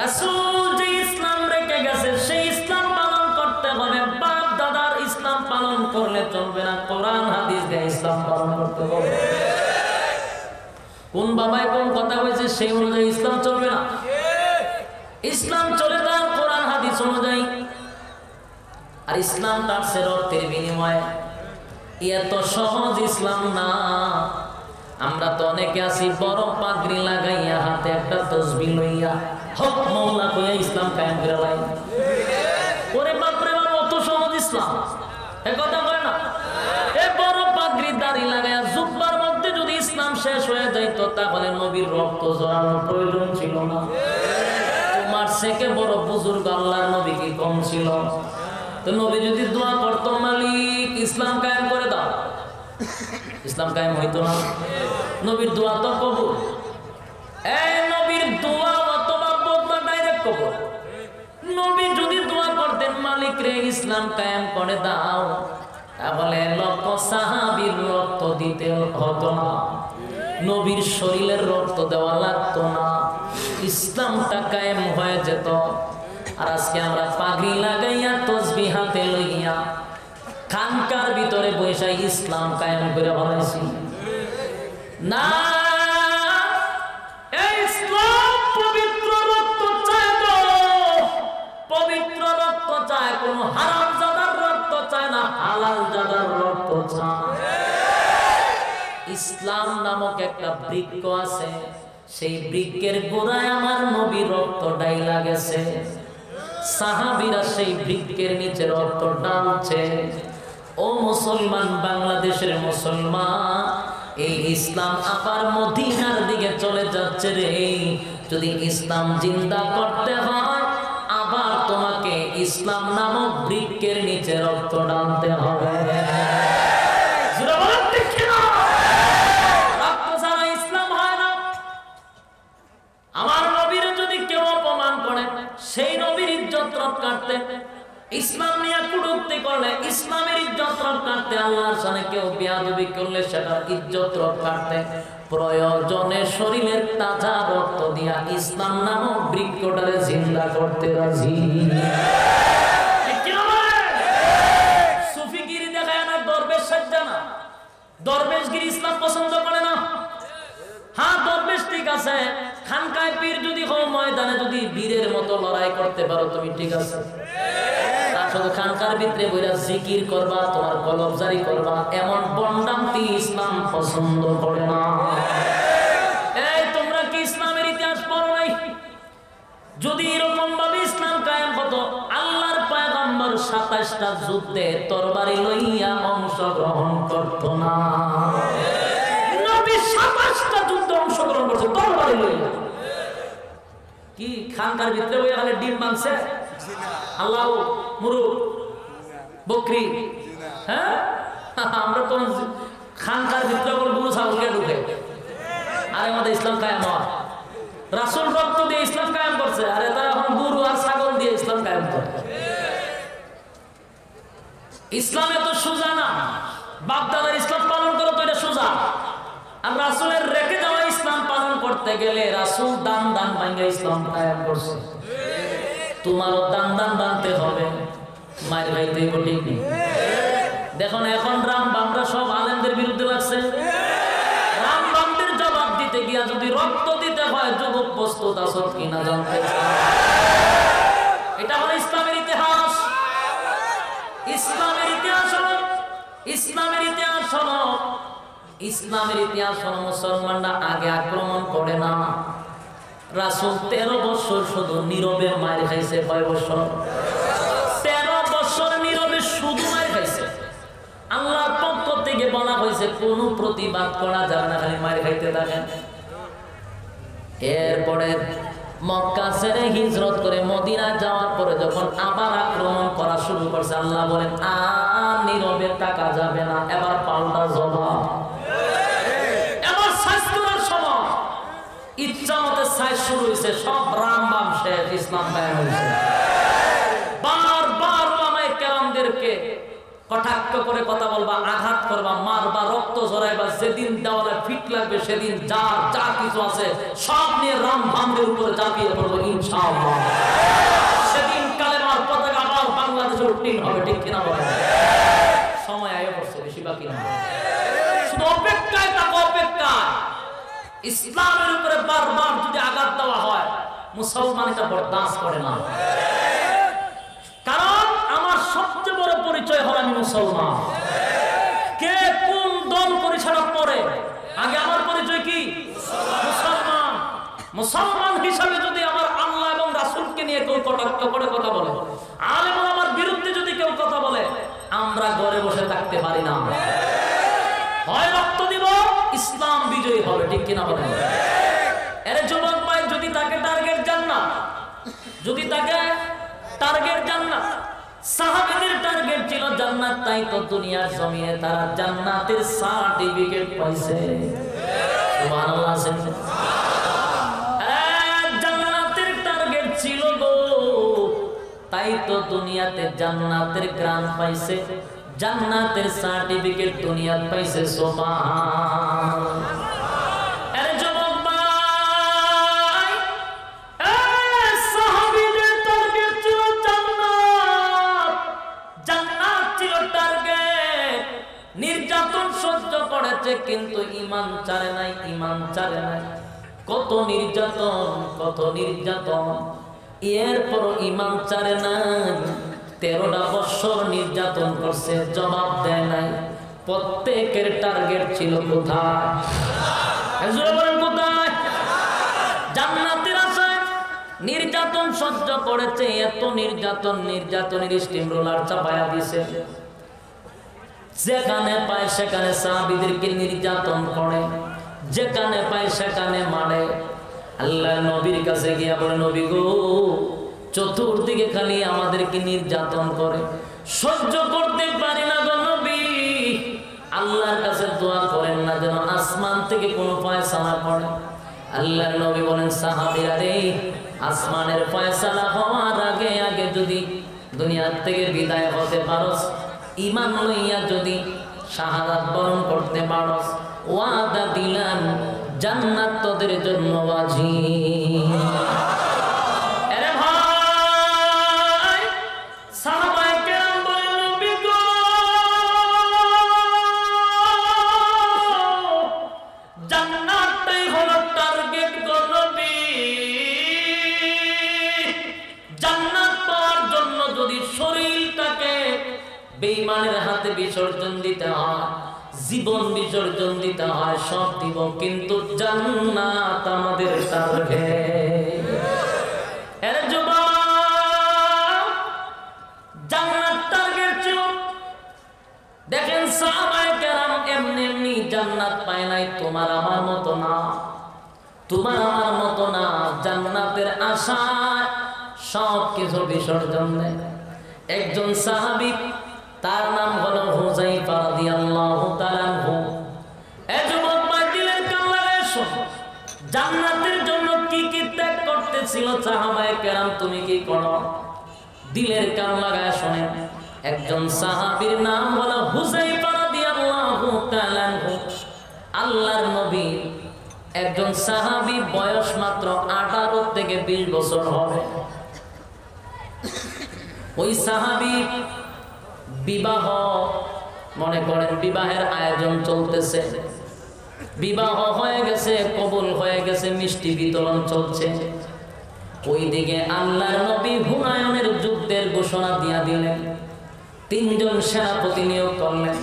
রাসূল যে ইসলাম রেখে গেছে সেই ইসলাম পালন করতে হবে। বাপ দাদার ইসলাম পালন করলে চলবে না, কোরআন হাদিস দিয়ে ইসলাম পালন করতে হবে। কোন বাবাই কোন কথা কইছে সেই অনুযায়ী ইসলাম চলবে না। ইসলাম চলে তার কোরআন হাদিস অনুযায়ী। আর ইসলাম তার সে রক্তের বিনিময়ে। এত সহজ ইসলাম না। আমরা তো অনেকে আছি বড় পাগড়ি লাগাইয়া হাতে একটা তসবিহ লইয়া হক মাওলা কইয়া ইসলাম কায়েম করে লাই। ওরে বাপ রে বাপ, অত সহজ ইসলাম এ কথা কয় না। এ বড় পাগড়ি দাড়ি লাগাইয়া জুব্বার মধ্যে যদি ইসলাম শেষ হয়ে যাইত তাহলে নবীর রক্ত ঝরানোর প্রয়োজন ছিল না। তোমার থেকে বড় বুজুর্গ আল্লাহর নবী কি কম ছিল? তো নবী যদি দোয়া করতো মালিক ইসলাম কায়েম করে দাও, ইসলাম কায়েম হইতো না। নবীর দোয়া তো কবুল। এই নবীর দোয়া অথবা বদলা ডাইরেক্ট কবুল। নবী যদি দোয়া করতেন মালিক রে ইসলাম কায়েম করে দাও, তাহলে লক্ষ সাহাবীর রক্ত দিতে হতো না, নবীর শরীরের রক্ত দেওয়া লাগতো না, ইসলামটা কায়েম হয়ে যেত। আর আজকে আমরা পাগড়ি লাগাইয়া তসবিহ হাতে লইয়া খানকার ভিতরে বসে ইসলাম কায়েম করে ফেলাইছি। না, এই ইসলাম পবিত্র রক্ত চায় তো, পবিত্র রক্ত চায়, কোন হারামজাদার রক্ত চায় না, হালাল জাদার রক্ত চায়। ইসলাম নামক একটা বৃক্ষ আছে, সেই বৃক্ষের গোড়ায় আমার নবীর রক্ত ডাইলা গেছে। সাহাবীরা সেই বৃক্ষের নিচে রক্ত ডালছে। ও মুসলমান, বাংলাদেশের মুসলমান, এই ইসলাম আবার মদিনার দিকে চলে যাচ্ছে রে। যদি ইসলাম জিন্দা করতে হয় আবার তোমাকে ইসলাম নামক বৃক্ষের নিচে রক্ত ডালতে হবে। রক্ত ছাড়া ইসলাম হয় না। আমার নবীর যদি কেউ অপমান করে, সেই নবীর ইজ্জত রক্ষার্থে, ইসলাম নিয়ে কুটুক্তি করলে ইসলামের ইজ্জত রক্ষার্থে, আল্লাহর সামনে কেউ বেয়াদবি করলে সেটার ইজ্জত রক্ষার্থে প্রয়োজনে শরীরের তাজা রক্ত দিয়া ইসলাম নামক বৃক্ষটারে জিন্দা করতে রাজি। সুফিগিরি দেখায় না, দরবেশ সাজ্জা না, দরবেশগিরি ইসলাম পছন্দ করে না। হ্যাঁ, দরবেশ ঠিক আছে, খানকায় পীর যদি হও, ময়দানে যদি বীরের মতো লড়াই করতে পারো তুমি ঠিক আছে। শুধু খানকার ভিতরে বইরা জিকির করবা, তোমার কলব জারি করবা, এমন বন্ডামটি ইসলাম পছন্দ করে না। এই তোমরা কি ইসলামের ইতিহাস পড়ো নাই? যদি এরকম ভাবে ইসলাম কায়েম হতো, আল্লাহর পয়গম্বর 27টা যুদ্ধে তরবারি লইয়া অংশগ্রহণ করত না। নবী 27টা যুদ্ধে অংশগ্রহণ করছে তরবারি লইয়া। কি খানকার ভিতরে বইয়া খালি ডিম মাংসে আল্লাহ মুরু বকরি, হ্যাঁ আমরা তো খানকার ভিতরে গরু ছাগলকে ঢুকে, আর আমাদের ইসলাম কায়েম হয়। রাসূল রক্ত দিয়ে ইসলাম কায়েম করছে, আরে তারা এখন গরু আর ছাগল দিয়ে ইসলাম কায়েম করে। ইসলাম এত সোজা না, বাপদাদার ইসলাম পালন করো তো এটা সোজা। আর রাসূলের রেখে যাওয়া ইসলাম পালন করতে গেলে রাসূল দান দান ভাঙে ইসলাম কায়েম করছে। তোমারও দান দান বানতে হবে, মায়ের ভাইতে ঠিক নেই। দেখো না এখন রাম বামরা সব আলেমদের বিরুদ্ধে লাগছে। রাম বামদের জবাব দিতে গিয়া যদি রক্ত দিতে হয়, যুবক প্রস্তুত আছো কিনা জানতে চাই। এটা হলো ইসলামের ইতিহাস। ইসলামের ইতিহাস হলো ইসলামের ইতিহাস হলো মুসলমানরা আগে আক্রমণ করে না। রাসূল 13 বছর শুধু নীরবে মার খাইছে। কয় বছর? 13 বছর নীরবে শুধু মার খাইছে। আল্লাহর পক্ষ থেকে বলা হয়েছে কোনো প্রতিবাদ করা যাবে না, খালি মার খাইতে থাকেন। এরপরে মক্কা ছেড়ে হিজরত করে মদিনা যাওয়ার পরে যখন আবার আক্রমণ করা শুরু করছে, আল্লাহ বলেন আর নীরবে থাকা যাবে না, এবার পাল্টা জবাব। এবার সাইজ করার সময় ইচ্ছা মতে সাইজ শুরু হয়েছে। সব রাম বাম শেষ, ইসলাম কায়েম হয়েছে। বারবার ওলামায়ে কেরামদেরকে কটাক্ষ করে কথা বলবা, আঘাত করবা, মারবা, রক্ত ঝরাইবা। যেদিন দেওয়ালে ফিট লাগবে সেদিন যা কিছু আছে সব নিয়ে রাম বামদের উপরে চাপিয়ে পড়বো ইনশাআল্লাহ। সেদিন কালেমার পতাকা আবার বাংলাদেশে উত্তীর্ণ হবে, ঠিক কিনা বলেন? সময় আয় পড়ছে, বেশি বাকি না। শুধু অপেক্ষায় থাকো, অপেক্ষায়। ইসলামের উপরে বারবার যদি আঘাত দেওয়া হয়, মুসলমান এটা বরদাস্ত করে না। কারণ আমার সবচেয়ে বড় পরিচয় হলো আমি মুসলমান। কে কোন দল পরিচালনা করে, আগে আমার পরিচয় কি? মুসলমান। মুসলমান হিসাবে যদি আমার আল্লাহ এবং রাসূলকে নিয়ে কেউ কটাক্ষ করে কথা বলে, আলেম আমার বিরুদ্ধে যদি কেউ কথা বলে, আমরা ঘরে বসে থাকতে পারি না। হয় রক্ত দিব, ইসলাম বিজয়ী হবে, ঠিক কিনা বলেন? এর যুবক ভাই, যদি তাকে টার্গেট জান্নাত, যদি তাকে টার্গেট জান্নাত, সাহাবীদের টার্গেট ছিল জান্নাত, তাই তো দুনিয়ার জমিনে তারা জান্নাতের সার্টিফিকেট পাইছে। সুবহানাল্লাহ। জান্নাতের টার্গেট ছিল গো, তাই তো দুনিয়াতে জান্নাতের গ্রাম পাইছে, জান্নাতের সার্টিফিকেট দুনিয়াত পাইছে। সুবহানাল্লাহ। নির্যাতন সহ্য করেছে কিন্তু ঈমান ছাড়ে নাই, ঈমান ছাড়ে নাই। কত নির্যাতন, কত নির্যাতন, এরপর ঈমান ছাড়ে নাই। 13টা বছর নির্যাতন করছে, জবাব দেয় নাই। প্রত্যেকের টার্গেট ছিল কোথায়? কোথায়? জান্নাতের আশায় নির্যাতন সহ্য করেছে। এত নির্যাতন, নির্যাতনের স্টিম রোলার চাপায়া দিছে। যেখানে পায় সেখানে সাহাবীদেরকে নির্যাতন করে, যেখানে পায় সেখানে মারে। আল্লাহ নবীর কাছে গিয়া বলে, নবী গো, চতুর্দিকে খালি আমাদেরকে নির্যাতন করে, সহ্য করতে পারি না গো নবী। আল্লাহর কাছে দোয়া করেন না যেন আসমান থেকে কোনো ফয়সালা পড়ে। আল্লাহ নবী বলেন, সাহাবীরা রে, আসমানের ফয়সালা হওয়ার আগে আগে যদি দুনিয়ার থেকে বিদায় হতে পারো, ঈমান লইয়া যদি শাহাদাত বরণ করতে পারো, ওয়াদা দিলাম জান্নাত তোদের জন্য ওয়াজিব। আরে ভাই, সাহাবায়ে কেরাম বলেন, নবী গো, জান্নাতটাই হলো টার্গেট গো নবী। জান্নাত পাওয়ার জন্য যদি শরীরটা বেঈমানের হাতে বিসর্জন দিতে হয়, জীবন বিসর্জন দিতে হয়, সব দিব, কিন্তু জান্নাত আমাদের টার্গেট। এর যুবক, জান্নাত টার্গেট ছিল। দেখেন সাহাবায়ে কেরাম এমনি এমনি জান্নাত পায় নাই, তোমার আমার মতো না, তোমার আমার মতো না। জান্নাতের আশায় সব কিছু বিসর্জন দেয়। একজন সাহাবী, তার নাম হলো হুযায়ফা রাদিয়াল্লাহু তাআলা আনহু। এই যুবক ভাই, দিলের কান লাগায় শোনো, জান্নাতের জন্য কি কি ত্যাগ করতেছিল সাহাবায়ে কেরাম, তুমি কি করো? দিলের কান লাগায় শোনেন। একজন সাহাবীর নাম হলো হুযায়ফা রাদিয়াল্লাহু তাআলা আনহু। আল্লাহর নবী একজন সাহাবী, বয়স মাত্র 18 থেকে 20 বছর হবে। ওই সাহাবী বিবাহ, মনে করেন বিবাহের আয়োজন চলতেছে, বিবাহ হয়ে গেছে, কবুল হয়ে গেছে, মিষ্টি বিতরণ চলছে। ওইদিকে আল্লাহর নবী হুনায়নের যুদ্ধের ঘোষণা দিয়া দিলেন। 3 জন সেনাপতি নিয়োগ করলেন।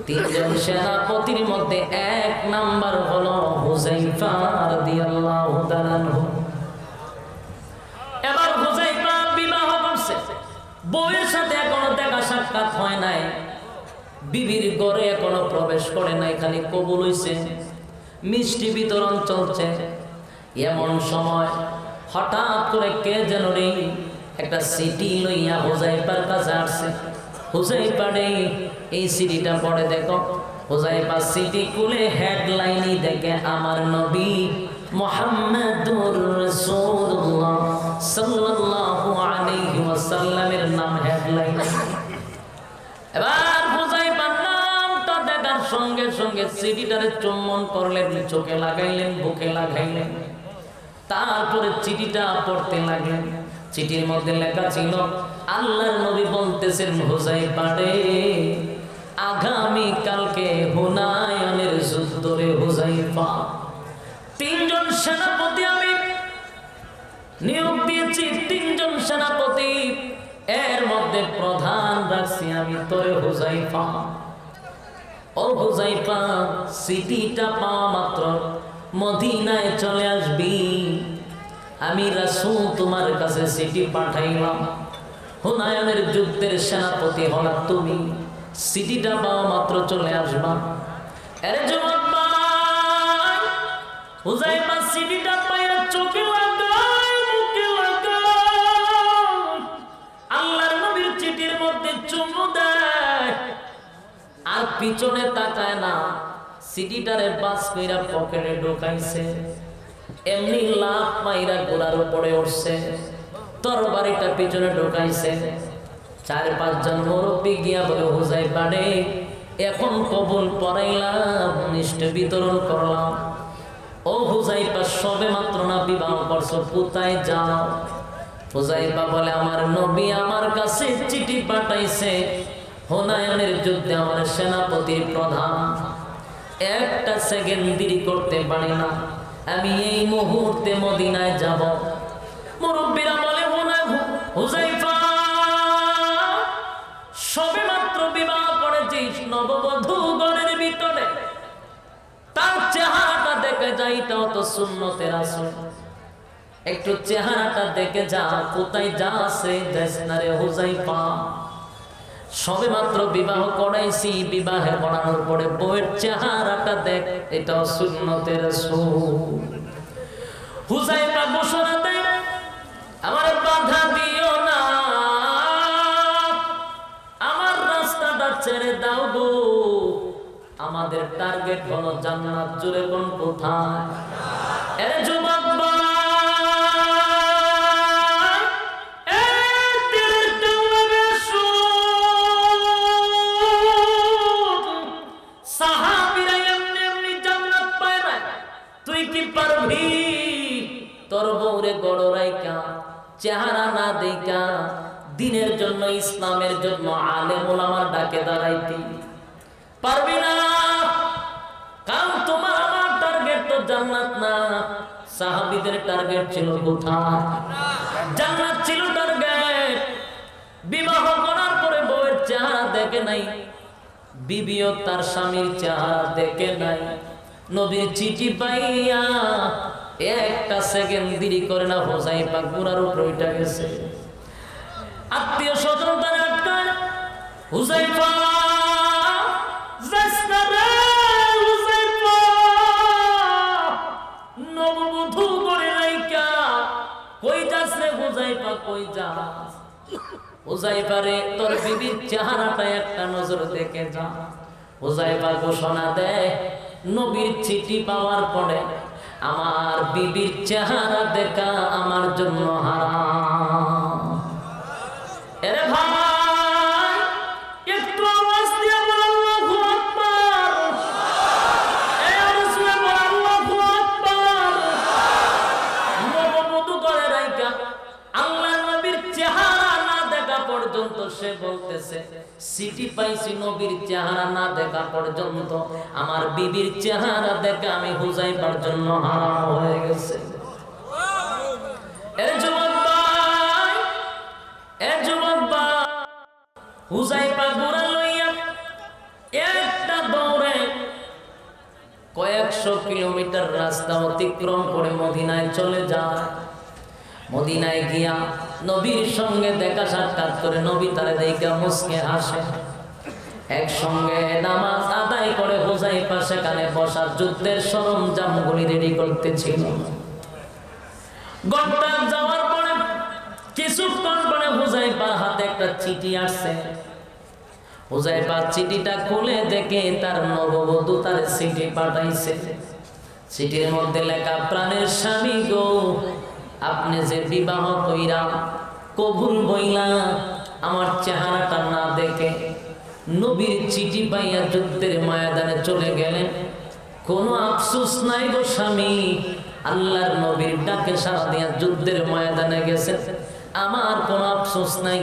3 জন সেনাপতির মধ্যে 1 নাম্বার হলো হুযায়ফা রাদিয়াল্লাহু তাআলা আনহু। এবার হুযায়ফা বিবাহ করছে, বউয়ের সাথে এখনো দেখা সাক্ষাৎ হয় নাই, বিবির ঘরে এখনো প্রবেশ করে নাই, খালি কবুল হইছে, মিষ্টি বিতরণ চলছে। এমন সময় হঠাৎ করে কে যেন রে একটা সিটি লইয়া হুযায়ফার কাছে আসছে। হুযায়ফা রে, এই সিটিটা পড়ে দেখো। হুযায়ফা সিটি খুলে হেডলাইনই দেখে, আমার নবী মুহাম্মাদুর রাসূলুল্লাহ সাল্লাল্লাহু আলাইহি ওয়াসাল্লামের নাম হেডলাইন। এবার হুযায়ফার নামটা দেখার সঙ্গে সঙ্গে চিঠিটারে চুম্বন করলেন, চোখে লাগাইলেন, বুকে লাগাইলেন, তারপরে চিঠিটা পড়তে লাগলেন। চিঠির মধ্যে লেখা ছিল, আল্লাহর নবী বলতেছেন, হুযায়ফা রে, আগামী কালকে হুনায়নের যুদ্ধ রে হুযায়ফা, 3 জন সেনাপতি আমি নিয়োগ দিয়েছি, 3 জন সেনাপতি, এর মধ্যে প্রধান রাখছি আমি তোরে হুযায়ফা। ও হুযায়ফা, সিটিটা পাওয়া মাত্র মদিনায় চলে আসবি, আমি রাসূল তোমার কাছে সিটি পাঠাইলাম, হুনায়নের যুদ্ধের সেনাপতি হলা তুমি, সিটিটা পাওয়া মাত্র চলে আসবা। এর জবাব হুযায়ফা সিটিটা পাইয়া চোখে লাগায়, মুখে লাগায়, আল্লাহর নবীর চিঠির মধ্যে চুমু দেয়, আর পিছনে তাকায় না। সিটিটারে বাস কইরা পকেটে ঢোকাইছে, এমনি লাফ মাইরা ঘোড়ার উপরে উঠছে, তরবারিটা পিছনে ঢোকাইছে। 4-5 জন মুরব্বী গিয়া বলে, হুযায়ফা রে, এখন কবুল পড়াইলাম, মিষ্টি বিতরণ করলাম। ও হুযায়ফা, সবে মাত্র না বিবাহ করছো, কোথায় যাও? হুযায়ফা বলে, আমার নবী আমার কাছে চিঠি পাঠাইছে, হুনায়নের যুদ্ধে আমার সেনাপতির প্রধান, একটা সেকেন্ড দেরি করতে পারি না, আমি এই মুহূর্তে মদিনায় যাব। মুরব্বীরা বলে, হুযায়ফা, সবে মাত্র বিবাহ করেছিস, নববধূ ঘরের ভিতরে, তার চেহারাটা দেখে যা, এটাও তো সুন্নতের আসল, একটু চেহারাটা দেখে যা, কোথায় যা আছে দেশ না রে হুযায়ফা। সবে মাত্র বিবাহ করাইছি, বিবাহে পড়ানোর পরে বউয়ের চেহারাটা দেখ, এটাও সুন্নতের রাসূল। হুযায়ফা ঘোষণা দেয়, আমার বাধা দিও না, আমার রাস্তাটা ছেড়ে দাও গো, আমাদের টার্গেট হলো জান্নাত। জোরে কোন কোথায়? এ যুবক সাহাবীরা এমনি এমনি জান্নাত পায় না, তুই কি পারবি? তোর বউরে গড় রাইকা, চেহারা না দেখা, দিনের জন্য, ইসলামের জন্য আলেম ওলামার ডাকে দাঁড়াইতি পারবি না, কারণ তোমার আমার টার্গেট তো জান্নাত না। সাহাবীদের টার্গেট ছিল কোথায়? জান্নাত ছিল টার্গেট। বিবাহ করার পরে বউয়ের চেহারা দেখে নাই, বিবিও তার স্বামীর চেহারা দেখে নাই। নবীর চিঠি পাইয়া একটা সেকেন্ড দেরি করে না হুযায়ফা ঘোড়ার উপরে উঠে গেছে। আত্মীয় স্বজন তার আটকায়, হুযায়ফা যাস না রে হুযায়ফা, নববধূ করে রাইকা কই যাস রে হুযায়ফা, কই যাস? হুযায়ফা রে তোর বিবির চেহারাটা একটা নজর দেখে যা। হুযায়ফা ঘোষণা দেয়, নবীর চিঠি পাওয়ার পরে আমার বিবির চেহারা দেখা আমার জন্য হারাম। এরে ভাই একটু আওয়াজ দিয়ে বল আল্লাহু আকবার, এই রাসূলে বল আল্লাহু আকবার। নববধূ করে রাইকা আল্লাহর নবীর চেহারা না দেখা পর্যন্ত সে বলতেছে, চিঠি পাইছি নবীর চেহারা না দেখা পর্যন্ত আমার বিবির চেহারা দেখে আমি হুযায়ফার জন্য হারাম হয়ে গেছে। এর যুবক ভাই, এর যুবক ভাই, হুযায়ফা ঘোড়া লইয়া একটা দৌড়ে কয়েকশো কিলোমিটার রাস্তা অতিক্রম করে মদিনায় চলে যায়। মদিনায় গিয়া নবীর সঙ্গে দেখা সাক্ষাৎ করে নবী তারে দেখে মুস্কে হাসে। একসঙ্গে নামাজ আদায় করে হুযায়ফা সেখানে বসার যুদ্ধের সরঞ্জামগুলি রেডি করতেছিল। ঘন্টা যাওয়ার পরে কিছুক্ষণ পরে হুযায়ফার হাতে একটা চিঠি আসছে। হুযায়ফা চিঠিটা খুলে দেখে তার নববধূ তার চিঠি পাঠাইছে। চিঠির মধ্যে লেখা, প্রাণের স্বামী গো, আপনি যে বিবাহ কইরা কবুল বইলা আমার চেহারাটা না দেখে নবীর চিঠি পাইয়া যুদ্ধের ময়দানে চলে গেলেন, কোনো আফসোস নাই গো স্বামী। আল্লাহর নবীর ডাকে সাড়া দিয়া যুদ্ধের ময়দানে গেছে, আমার কোনো আফসোস নাই,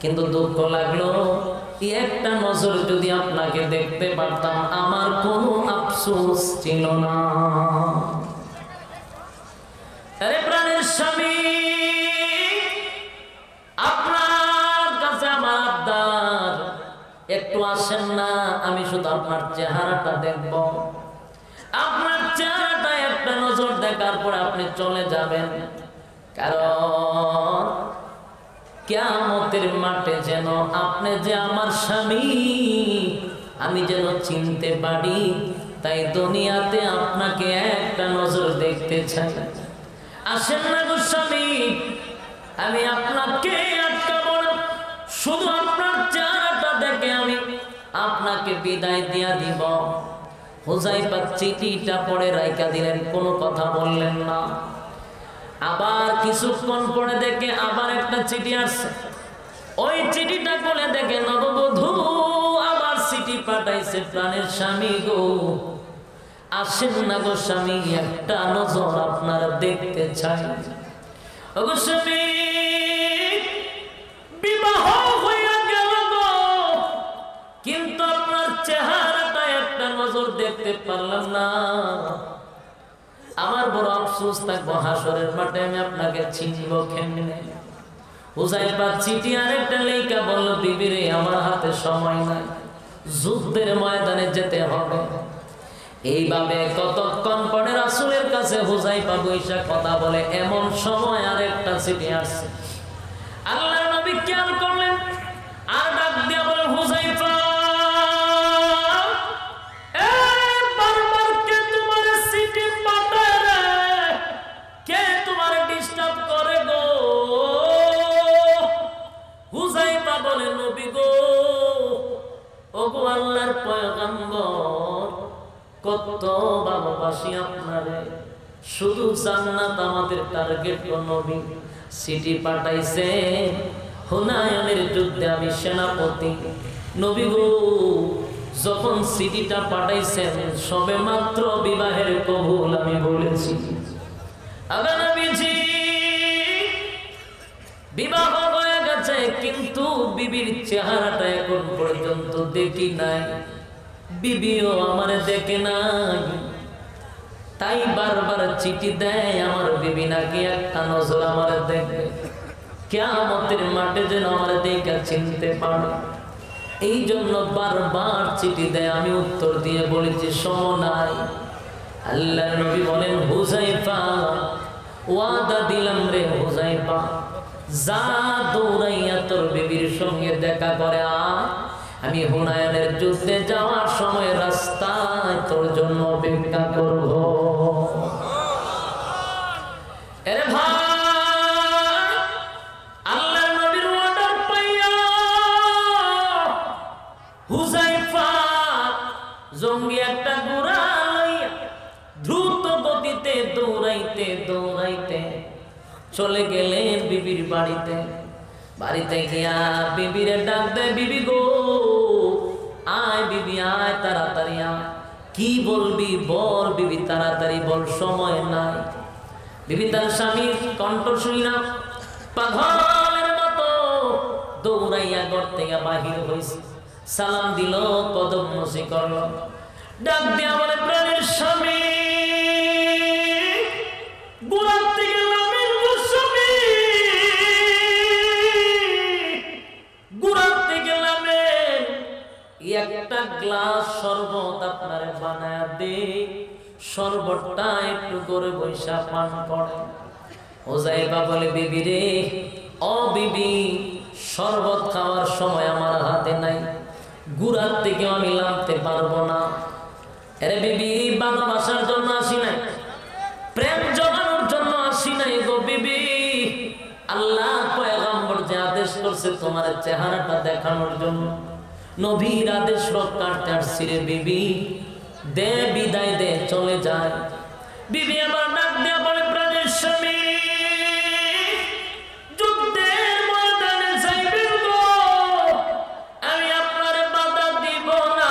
কিন্তু দুঃখ লাগলো একটা নজর যদি আপনাকে দেখতে পারতাম আমার কোনো আফসোস ছিল না। আরে প্রাণের স্বামী, আপনার কাছে আমার আবদার, একটু আসেন না, আমি শুধু আপনার চেহারাটা দেখব। আপনার চেহারাটা একটা নজর দেখার পর আপনি চলে যাবেন, কারণ কিয়ামতের মাঠে যেন আপনি যে আমার স্বামী আমি যেন চিনতে পারি, তাই দুনিয়াতে আপনাকে একটা নজর দেখতে চাই। আসেন না গো স্বামী, আমি আপনাকে আটকাবো না, শুধু আপনার চেহারাটা দেখে আমি আপনাকে বিদায় দিয়া দিব। হুযায়ফা চিঠিটা পড়ে রাইখা দিলেন, কোনো কথা বললেন না। আবার কিছুক্ষণ পরে দেখে আবার একটা চিঠি আসছে। ওই চিঠিটা খুলে দেখে নববধূ আবার চিঠি পাঠাইছে, প্রাণের স্বামী গো, আসেন না গো স্বামী, একটা নজর আপনারা দেখতে চাই। ওগো স্বামী, বিবাহ হইয়া গেল গো, কিন্তু আপনার চেহারাটা একটা নজর দেখতে পারলাম না। আমার বড় আফসোস থাকবো, হাসরের মাঠে আমি আপনাকে চিনব কেমনে। হুযায়ফা চিঠি আরেকটা লেখা বলল, বিবি রে, আমার হাতে সময় নাই, যুদ্ধের ময়দানে যেতে হবে। এইভাবে কতক্ষণ পরে রাসূলের কাছে হুযায়ফা বৈশা কথা বলে, এমন সময় আরেকটা চিঠি আসছে। আল্লাহর নবী খেয়াল করলেন, আর ডাক দিয়া বলে, হুযায়ফা, বলে নবী গো, ওগো আল্লাহর পয়গম্বর, কত ভালোবাসি আপনারে, শুধু জান্নাত আমাদের টার্গেট গো নবী। চিঠি পাঠাইছে হুনায়নের যুদ্ধে আমি সেনাপতি। নবী গো, যখন চিঠিটা পাঠাইছেন সবে মাত্র বিবাহের কবুল আমি বলেছি। আগে নবীজি, বিবাহ হয়ে গেছে, কিন্তু বিবির চেহারাটা এখন পর্যন্ত দেখি নাই, বিবিও আমার দেখে নাই, তাই বারবার চিঠি দেয় আমার বিবি নাকি একটা নজর আমার দেখবে, কিয়ামতের মাঠে যেন আমার দেখে চিনতে পারে। এই জন্য বারবার চিঠি দেয়, আমি উত্তর দিয়ে বলেছি সময় নাই। আল্লাহর নবী বলেন, হুযায়ফা ওয়াদা দিলাম রে হুযায়ফা, যা দৌড়াইয়া তোর বিবির সঙ্গে দেখা করে আমি হুনায়নের যুদ্ধে যাওয়ার সময় রাস্তায় তোর জন্য অপেক্ষা করব। আরে ভাই, আল্লাহর নবীর অর্ডার পাইয়া হুযায়ফা জঙ্গি একটা ঘোড়া লইয়া দ্রুত গতিতে দৌড়াইতে দৌড়াইতে চলে গেলেন বিবির বাড়িতে। বাড়িতে গিয়া বিবিরে ডাক দেয়, বিবি গো আয়, বিবি আয়, তাড়াতাড়ি আয়, কি বলবি বল বিবি, তাড়াতাড়ি বল, সময় নাই। বিবি তার স্বামীর কণ্ঠ শুনি না পাগলের মতো দৌড়াইয়া ঘর থেকে বাহির হয়েছে। সালাম দিল, কদম মসি করল, ডাক দিয়া বলে, প্রাণের স্বামী গুড়াতে গেলাম, স্বামী গুড়াতে গেলাম, একটা গ্লাস শরবত আপনার বানায়া দে, শরবতটা একটু করে বৈশা পান করে। হুযায়ফা বলে, বিবি রে, ও বিবি, শরবত খাওয়ার সময় আমার হাতে নাই, গুড়ার থেকে আমি নামতে পারবো না। আরে বিবি, ভালোবাসার জন্য আসি নাই, প্রেম জমানোর জন্য আসি নাই গো বিবি, আল্লাহ পয়গম্বর যে আদেশ করছে তোমার চেহারাটা দেখানোর জন্য, নবীর আদেশ রক্ষার্থে আসছি রে বিবি, দে বিদায় দে, চলে যায়। বিবি আবার ডাক দিয়া বলে, প্রাণের স্বামী যুদ্ধের ময়দানে যাইবেন গো, আমি আপনার বাধা দিব না,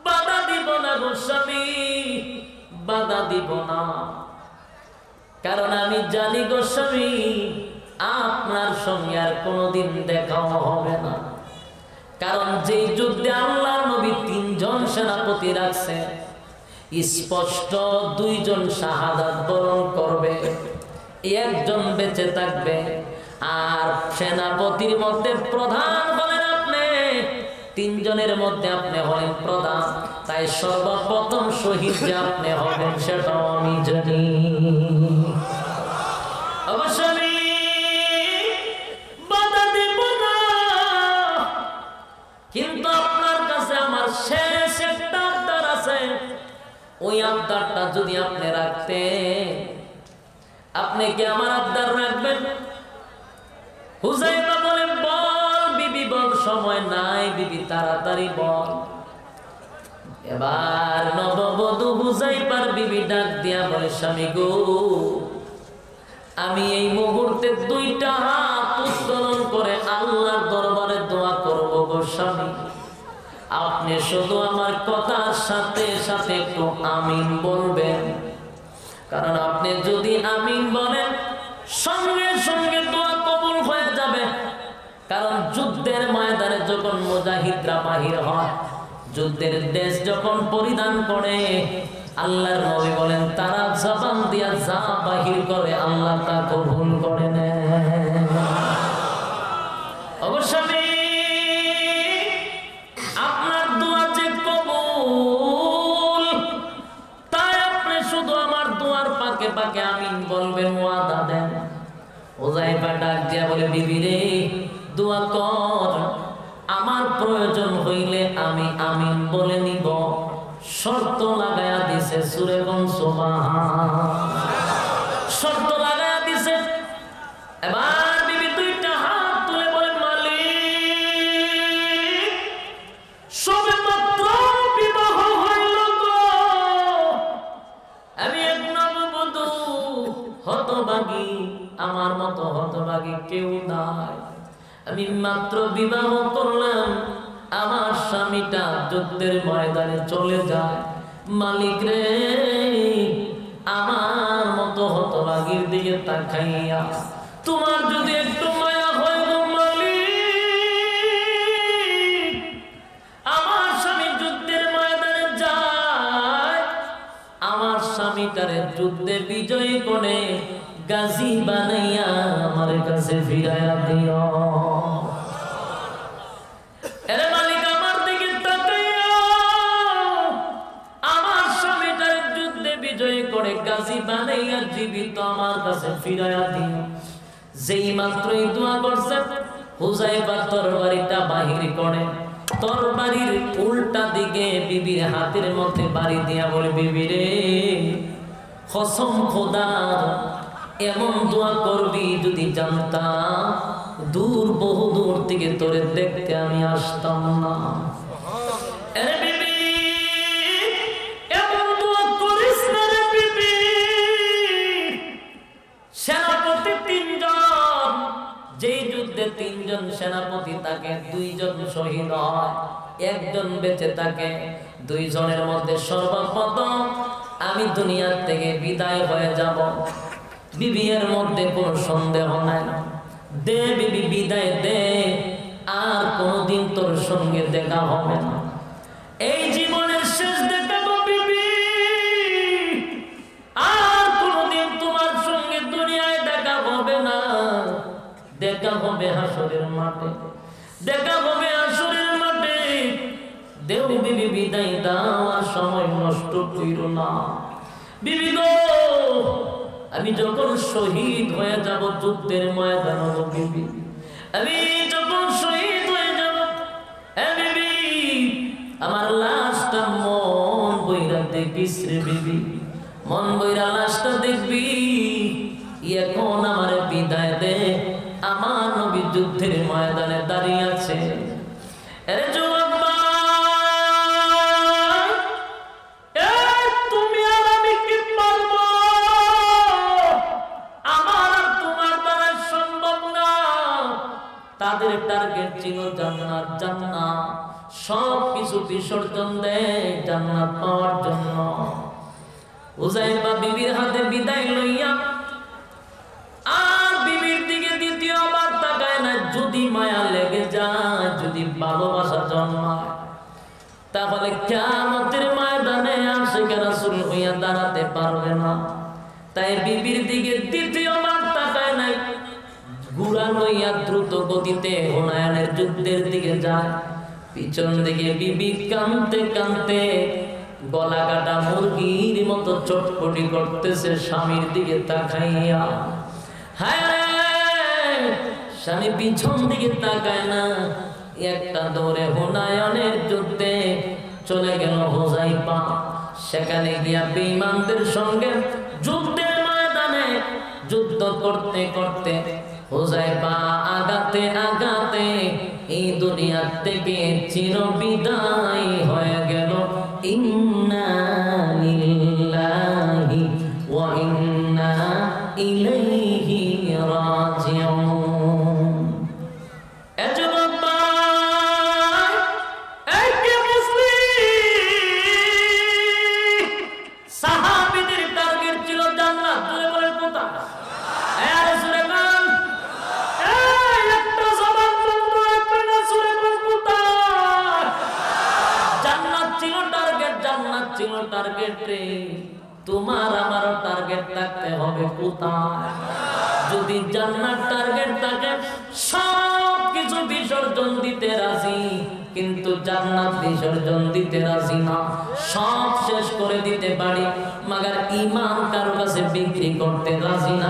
বাধা দিব না গো স্বামী, বাধা দিব না, কারণ আমি জানি গো স্বামী আপনার সঙ্গে আর কোনোদিন দেখাও হবে না। কারণ যে যুদ্ধে আল্লাহর নবী 3 জন সেনাপতি রাখছে, স্পষ্ট 2 জন শাহাদাত বরণ করবে, 1 জন বেঁচে থাকবে, আর সেনাপতির মধ্যে প্রধান হলেন আপনি, 3 জনের মধ্যে আপনি হলেন প্রধান, তাই সর্বপ্রথম শহীদ যে আপনি হবেন সেটাও আমি জানি। অবশ্যই বাধা দিব না, কিন্তু আপনার কাছে আমার শেষ একটা আবদার আছে, ওই আবদারটা যদি আপনি রাখতেন, আপনি কি আমার আবদার রাখবেন? হুযায়ফা বলে, বল বিবি বল, সময় নাই বিবি, তাড়াতাড়ি বল। এবার নববধূ হুযায়ফার বিবি ডাক দিয়া বলে, স্বামী গো, আমি এই মুহূর্তে 2টা হাত উত্তোলন করে আল্লাহর দরবারে দোয়া করব গো স্বামী, আপনি শুধু আমার কথার সাথে সাথে একটু আমিন বলবেন, কারণ আপনি যদি আমিন বলেন সঙ্গে সঙ্গে দোয়া কবুল হয়ে যাবে। কারণ যুদ্ধের ময়দানে যখন মুজাহিদরা বাহির হয়, যুদ্ধের দেশ যখন পরিধান করে, আল্লাহর নবী বলেন তারা জবান দিয়া যা বাহির করে আল্লাহ তা কবুল করে নেন। অবশ্যই আপনার দোয়া যে কবুল, তাই আপনি শুধু আমার দোয়ার পাকে পাকে আমিন বলবেন, ওয়াদা দেন। হুযায়ফা ডাক দিয়া বলে, বিবি রে, দোয়া কর, আমার প্রয়োজন হইলে আমি আমিন বলে নিব, শর্ত লাগায়া দিছে, সুরে বল সুবহান, শর্ত লাগায়া দিছে। এবার বিবি 2টা হাত তুলে বলে, মালিক, সবে মাত্র বিবাহ হইল গো, আমি এক নববধূ, হতভাগী, আমার মতো হতভাগী কেউ নাই, আমি মাত্র বিবাহ করলাম, আমার স্বামীটা যুদ্ধের ময়দানে চলে যায়, মালিক রে, আমার মতো হতভাগীর দিকে তাকাইয়া তোমার যদি একটু মায়া হয় গো মালিক, আমার স্বামী যুদ্ধের ময়দানে যায়, আমার স্বামীটারে যুদ্ধে বিজয়ী করে গাজী বানাইয়া আমার কাছে ফিরাইয়া দিও। জীবিত আমার কাছে ফিরাইয়া দিও। যেই মাত্রই দোয়া করছে হুযায়ফা তরবারিটা বাহির করে, তরবারির উল্টা দিকে বিবির হাতের মধ্যে বাড়ি দিয়া বলে, বিবি রে কসম খোদার, এমন দোয়া করবি যদি জানতাম দূর বহু দূর থেকে তোরে দেখতে আমি আসতাম না। আরে বিবি এমন দোয়া করিস না রে বিবি। সেনাপতি তিনজন, যেই যুদ্ধে তিনজন সেনাপতি থাকে, দুইজন শহীদ হয়, একজন বেঁচে থাকে। দুইজনের মধ্যে সর্বপ্রথম আমি দুনিয়ার থেকে বিদায় হয়ে যাব, বিবি এর মধ্যে কোনো সন্দেহ নাই। দে বিবি বিদায় দে, আর কোনদিন তোর সঙ্গে দেখা হবে না, এই জীবনের শেষ দেখাবো বিবি, আর কোনদিন তোমার সঙ্গে দুনিয়ায় দেখা হবে না। দেখা হবে হাসরের মাঠে, দেখা হবে হাসরের মাঠে। দেও বিবি বিদায় দাও, আর সময় নষ্ট কইরো না। বিবি গো আমি যখন শহীদ হয়ে যাব যুদ্ধের ময়দানে, বিবি আমি যখন শহীদ হয়ে যাব, বিবি আমার লাশটা মন বইরা দেখিস রে বিবি, মন বইরা লাশটা দেখবি। এখন আমার বিদায় দে, আমার নবী যুদ্ধের ময়দানে দাঁড়িয়ে আছে। আরে যুবক তুমি আর আমি কি পারব, আমার আর তোমার দ্বারা সম্ভব না। তাদের টার্গেট ছিল জান্নাত, জান্নাত সব কিছু বিসর্জন দেয় জান্নাত পাওয়ার জন্য। হুযায়ফা বিবির হাতে বিদায় লইয়া আর বিবির দিকে দ্বিতীয়বার তাকায় না। যদি মায়া লেগে যায়, যদি ভালোবাসা জন্মায়, তাহলে কিয়ামতের ময়দানে আশিক রাসূল হইয়া দাঁড়াতে পারবে না। তাই বিবির দিকে দ্বিতীয়বার তাকায় নাই, ঘোড়া লইয়া দ্রুত গতিতে হুনায়নের যুদ্ধের দিকে যায়। পিছন দিকে বিবি কাঁদতে কাঁদতে গলা কাটা মুরগির মতো চটপটি করতেছে স্বামীর দিকে তাকাইয়া। হায় স্বামী পিছন দিকে তাকায় না, একটা দৌড়ে হুনায়নের যুদ্ধে চলে গেল হুযায়ফা। সেখানে গিয়া বেঈমানদের সঙ্গে যুদ্ধের ময়দানে যুদ্ধ করতে করতে হুযায়ফা আগাতে আগাতে এই দুনিয়া থেকে চিরবিদায় হয়ে গেল। ইন্না লিল্লাহি ওয়া ইন্না ইলাইহি রাজিউন। সাহাবীদের টার্গেট ছিল জান্নাত। বলে কোথায়? তোমার আমার টার্গেট থাকতে হবে কোথায়? যদি জান্নাত টার্গেট থাকে সব কিছু বিসর্জন দিতে রাজি, কিন্তু জান্নাত বিসর্জন দিতে রাজি না। সব শেষ করে দিতে পারি, মাগার ঈমান কারো কাছে বিক্রি করতে রাজি না।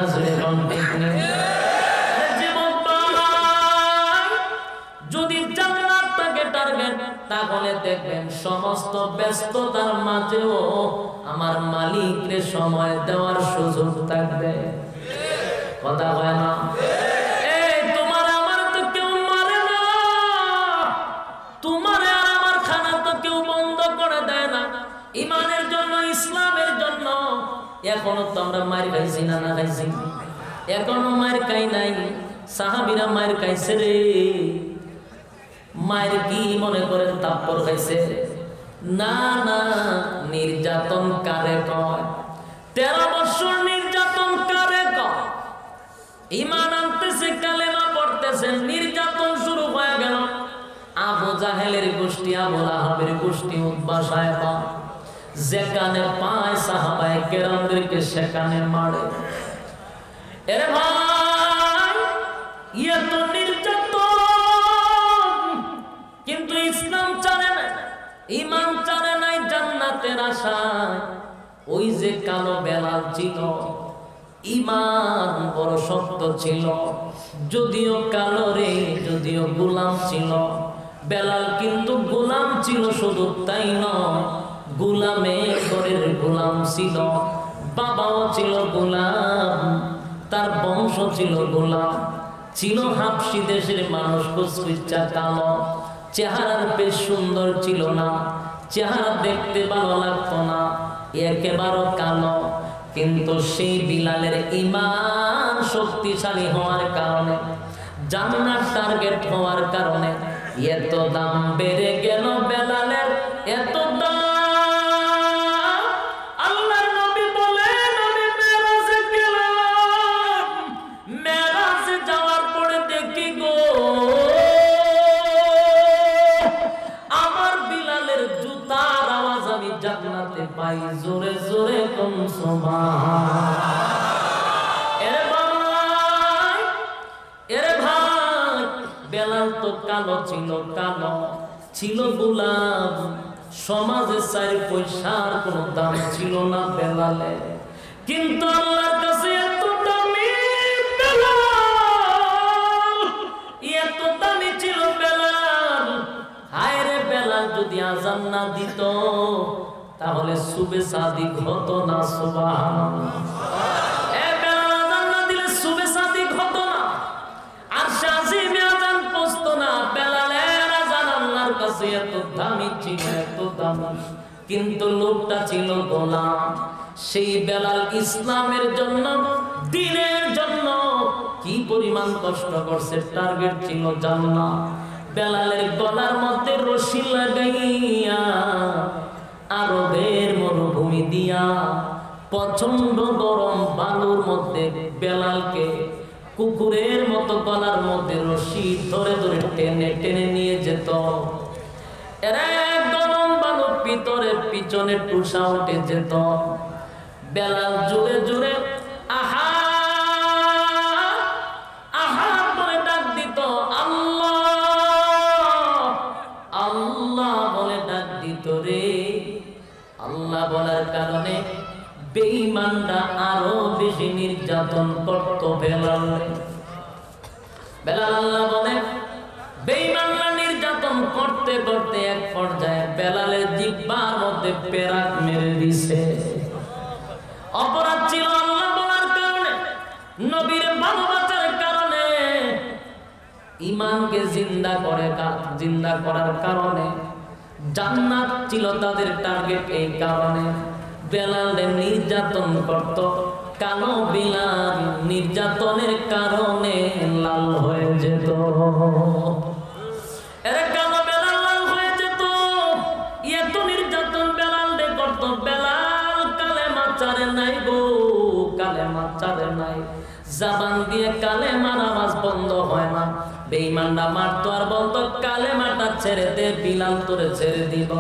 যদি জান্নাত থাকে টার্গেট, তাহলে দেখবেন সমস্ত ব্যস্ততার মাঝেও আমার মালিককে সময় দেওয়ার সুযোগ থাকবে। কথা হয় না? এই তোমার আমার তো কেউ মারে না, তোমার আর আমার খানা তো কেউ বন্ধ করে দেয় না। ইমানের জন্য, ইসলামের জন্য এখনো তো আমরা মার খাইছি না, না খাইছি? এখনো মার খাই নাই। সাহাবীরা মার খাইছে রে। মায়ের কি মনে করেন তাপ্পর খাইছে? না না, নির্যাতন কারে কয়? 13 বছর নির্যাতন কারে কয়? ঈমান আনতেছে, কালেমা পড়তেছে, নির্যাতন শুরু হয়ে গেল। আবু জাহেলের গোষ্ঠী, আবু লাহাবের গোষ্ঠী উতবা সাহেবা যেখানে পায় সাহাবায়ে কেরামদেরকে সেখানে মারে। এরে ভাই, ইয়ে তো নির্যাতন, কিন্তু ইসলাম চালে না, ঈমান চালে নাই জান্নাতের আশায়। ওই যে কালো বেলাল ছিল, ইমান বড় শক্ত ছিল, যদিও কালো রে, যদিও গোলাম ছিল। বেলাল কিন্তু গোলাম ছিল, শুধু তাই নয়, গোলামের ঘরের গোলাম ছিল। বাবাও ছিল গোলাম, তার বংশ ছিল গোলাম। ছিল হাবশি দেশের মানুষ, কুচকুচা কালো, চেহারার বেশ সুন্দর ছিল না, চেহারা দেখতে ভালো লাগতো না, একেবারে কালো। কিন্তু সেই বিলালের ঈমান শক্তিশালী হওয়ার কারণে, জান্নাত টার্গেট হওয়ার কারণে এত দাম বেড়ে গেল বেলালের, এত দাম। আল্লাহর নবী বলেন, আমি মেরাজে গেলাম, মেরাজে যাওয়ার পরে দেখি গো আমার বিলালের জুতার আওয়াজ আমি জান্নাতে পাই। জোরে জোরে কোন সুবহান। বেলাল তো কালো ছিল, কালো ছিল গোলাম, সমাজে 4 পয়সার কোনো দাম ছিল না বেলালে। কিন্তু আল্লাহর কাছে এত দামি বেলাল, এত দামি ছিল বেলাল। হায় রে বেলাল যদি আযান না দিত তাহলে সুবে সাদিক হতো না। সুবহানাল্লাহ। বেলাল আযান না দিলে সুবে সাদিক হতো না, আর শাজিমে আযান পৌঁছতো না। বেলালের আযান আল্লাহর কাছে এত দামি ছিল, এত দামি। কিন্তু লোকটা ছিল গোলাম। সেই বেলাল ইসলামের জন্য, দ্বীনের জন্য কি পরিমাণ কষ্ট করছে। টার্গেট ছিল জান্নাত। বেলালের গলার মধ্যে রশি লাগাইয়া আরবের মরুভূমি দিয়া প্রচন্ড গরম বালুর মধ্যে বেলালকে কুকুরের মতো গলার মধ্যে রশি ধরে ধরে টেনে টেনে নিয়ে যেত। এরা গরম বালুর ভিতরে পিছনে টুসা উঠে যেত। বেলাল জোরে জোরে আহা আহা বলে ডাক দিত, আল্লাহ আল্লাহ বলে ডাক দিত রে। আল্লাহ বলার কারণে বেঈমানরা আরো বেশি নির্যাতন করত বেলাল। বেলাল আল্লাহ বলে, বেঈমানরা নির্যাতন করতে করতে এক পর্যায়ে বেলালের জিহ্বার মধ্যে পেরাক মেরে দিছে। অপরাধ ছিল আল্লাহ বলার কারণে, নবীর ভালোবাসার কারণে, ঈমানকে জিন্দা করার কারণে। জান্নাত ছিল তাদের টার্গেট, এই কারণে বেলালের নির্যাতন করত। কালো বিলাল নির্যাতনের কারণে লাল হয়ে যেত। এরা কালো বেলাল লাল হয়ে যেত। এত নির্যাতন বেলাল করত। বেলাল কালেমা চারে নাই গো, কালেমা চারে নাই। জবান দিয়ে কালেমার আওয়াজ বন্ধ হয় না। বেঈমানরা মারতো আর বলতো, কালেমাটা ছেড়ে দে, বিলাল তোরে ছেড়ে দিব।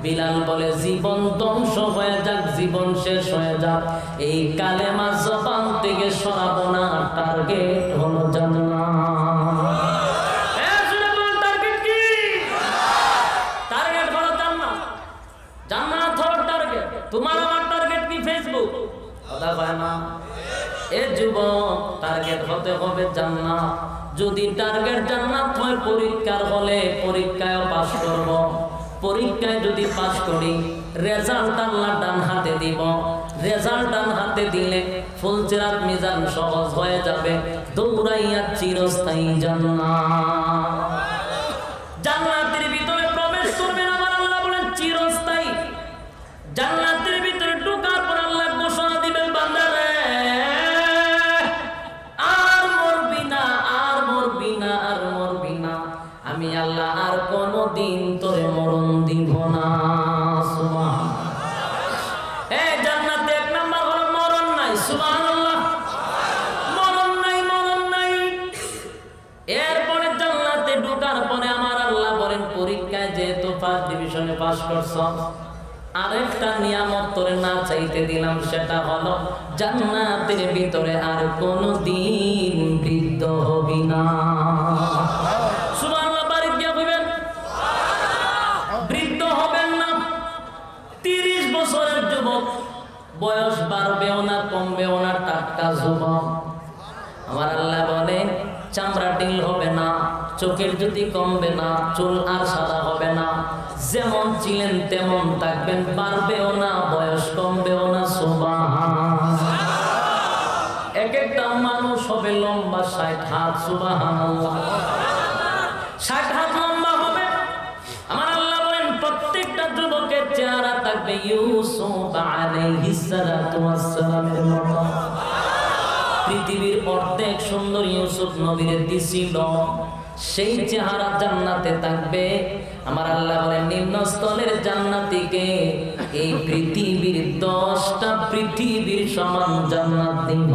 বিলাল বলে, জীবন ধ্বংস হয়ে যাক, জীবন শেষ হয়ে যাক, এই কালেমা জবান থেকে সরাবো না। টার্গেট হলো জান্নাত। টার্গেট কি? টার্গেট হলো জান্নাত। জান্নাত হলো টার্গেট। তোমার আমার টার্গেট কি? ফেসবুক। কথা কয় না? এ যুবক, টার্গেট হতে হবে জান্নাত। যদি টার্গেট জান্নাত হয়, পরীক্ষার হলে পরীক্ষায় পাস করব। পরীক্ষায় যদি পাস করি, রেজাল্ট আল্লাহ ডান হাতে দিব। রেজাল্ট ডান হাতে দিলে ফুলসিরাত মিজান সহজ হয়ে যাবে। দৌড়াইয়া চিরস্থায়ী জান্নাত। জান্নাতের ভিতরে প্রবেশ করবেন, আমার আল্লাহ বলেন চিরস্থায়ী। জান্নাতের ভিতরে ঢোকার পর আল্লাহ ঘোষণা দিবেন, বান্দারে আর মরবি না, আর মরবি না, আর মরবি না। আমি আল্লাহ আর কোনদিন তোরে মরণ দিব না। সুবহানাল্লাহ। এই জান্নাতে এক নাম্বার হলো মরণ নাই। সুবহানাল্লাহ। মরণ নাই, মরণ নাই। এরপরে জান্নাতে ঢোকার পরে আমার আল্লাহ বলেন, পরীক্ষায় যেহেতু ফার্স্ট ডিভিশনে পাস করছ, আরেকটা নিয়ামত তোরে না চাইতে দিলাম, সেটা হলো জান্নাতের ভিতরে আর কোনদিন বৃদ্ধ হবি না। সুবহানাল্লাহ। বাড়ি গিয়া কইবেন, বৃদ্ধ হবেন না। 30 বছরের যুবক বয়স বাড়বেও না কমবেও না, টাটকা যুবক। আমার আল্লাহ বলে চামড়া ঢিল হবে না, চোখের জ্যোতি কমবে না, চুল আর সাদা হবে না, যেমন ছিলেন তেমন থাকবেন, বাড়বেও না, বয়স কমবেও না। সুবহানাল্লাহ। এক একটা মানুষ হবে লম্বা 60 হাত। সুবহানাল্লাহ। 60 হাত লম্বা হবে। আমার আল্লাহ বলেন প্রত্যেকটা যুবকের চেহারা থাকবে ইউসুফ আলাইহিস সালাতু ওয়াস সালামের মতো। পৃথিবীর অর্ধেক সুন্দর ইউসুফ নবীর দিছিল, সেই চেহারা জান্নাতে থাকবে। আমার আল্লাহ বলেন নিম্ন স্তরের জান্নাতীকে এই পৃথিবীর 10টা পৃথিবীর সমান জান্নাত দিব।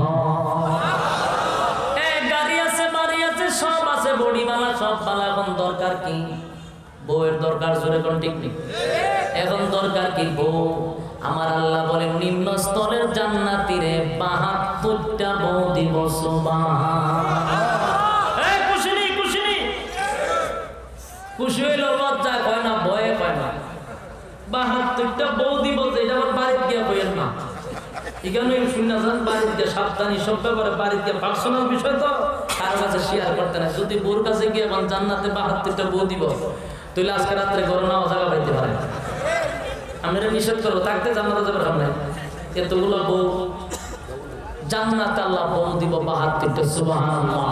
গাড়ি আছে, বাড়ি আছে, সব আছে, বডিওয়ালা সব বালা। এখন দরকার কি? বউয়ের দরকার। জোরে কোন ঠিক নেই। এখন দরকার কি? বউ। আমার আল্লাহ বলেন নিম্ন স্তরের জান্নাতীরে 72টা বউ দিব। খুশি হইল, লজ্জা কয় না, ভয়ে কয় না। 72টা বউ দিব, এটা আবার বাড়িতে গিয়া কইেন না। এখানে শুনে যান, বাড়িতে গিয়ে সাবধানী, সব ব্যাপারে বাড়িতে গিয়ে পার্সোনাল বিষয় তো কারোর কাছে শেয়ার করতে না। যদি বউর কাছে গিয়ে এখন জান্নাতে 72টা বউ দিব, তাহলে আজকে রাত্রে ঘরে নাও জায়গা পাইতে পারে। আমরা নিষেধ করবো, থাকতে জান্নাতে যাবে সামনে। এতগুলো বউ জান্নাতে আল্লাহ বউ দিব 72টা। সুবহানাল্লাহ।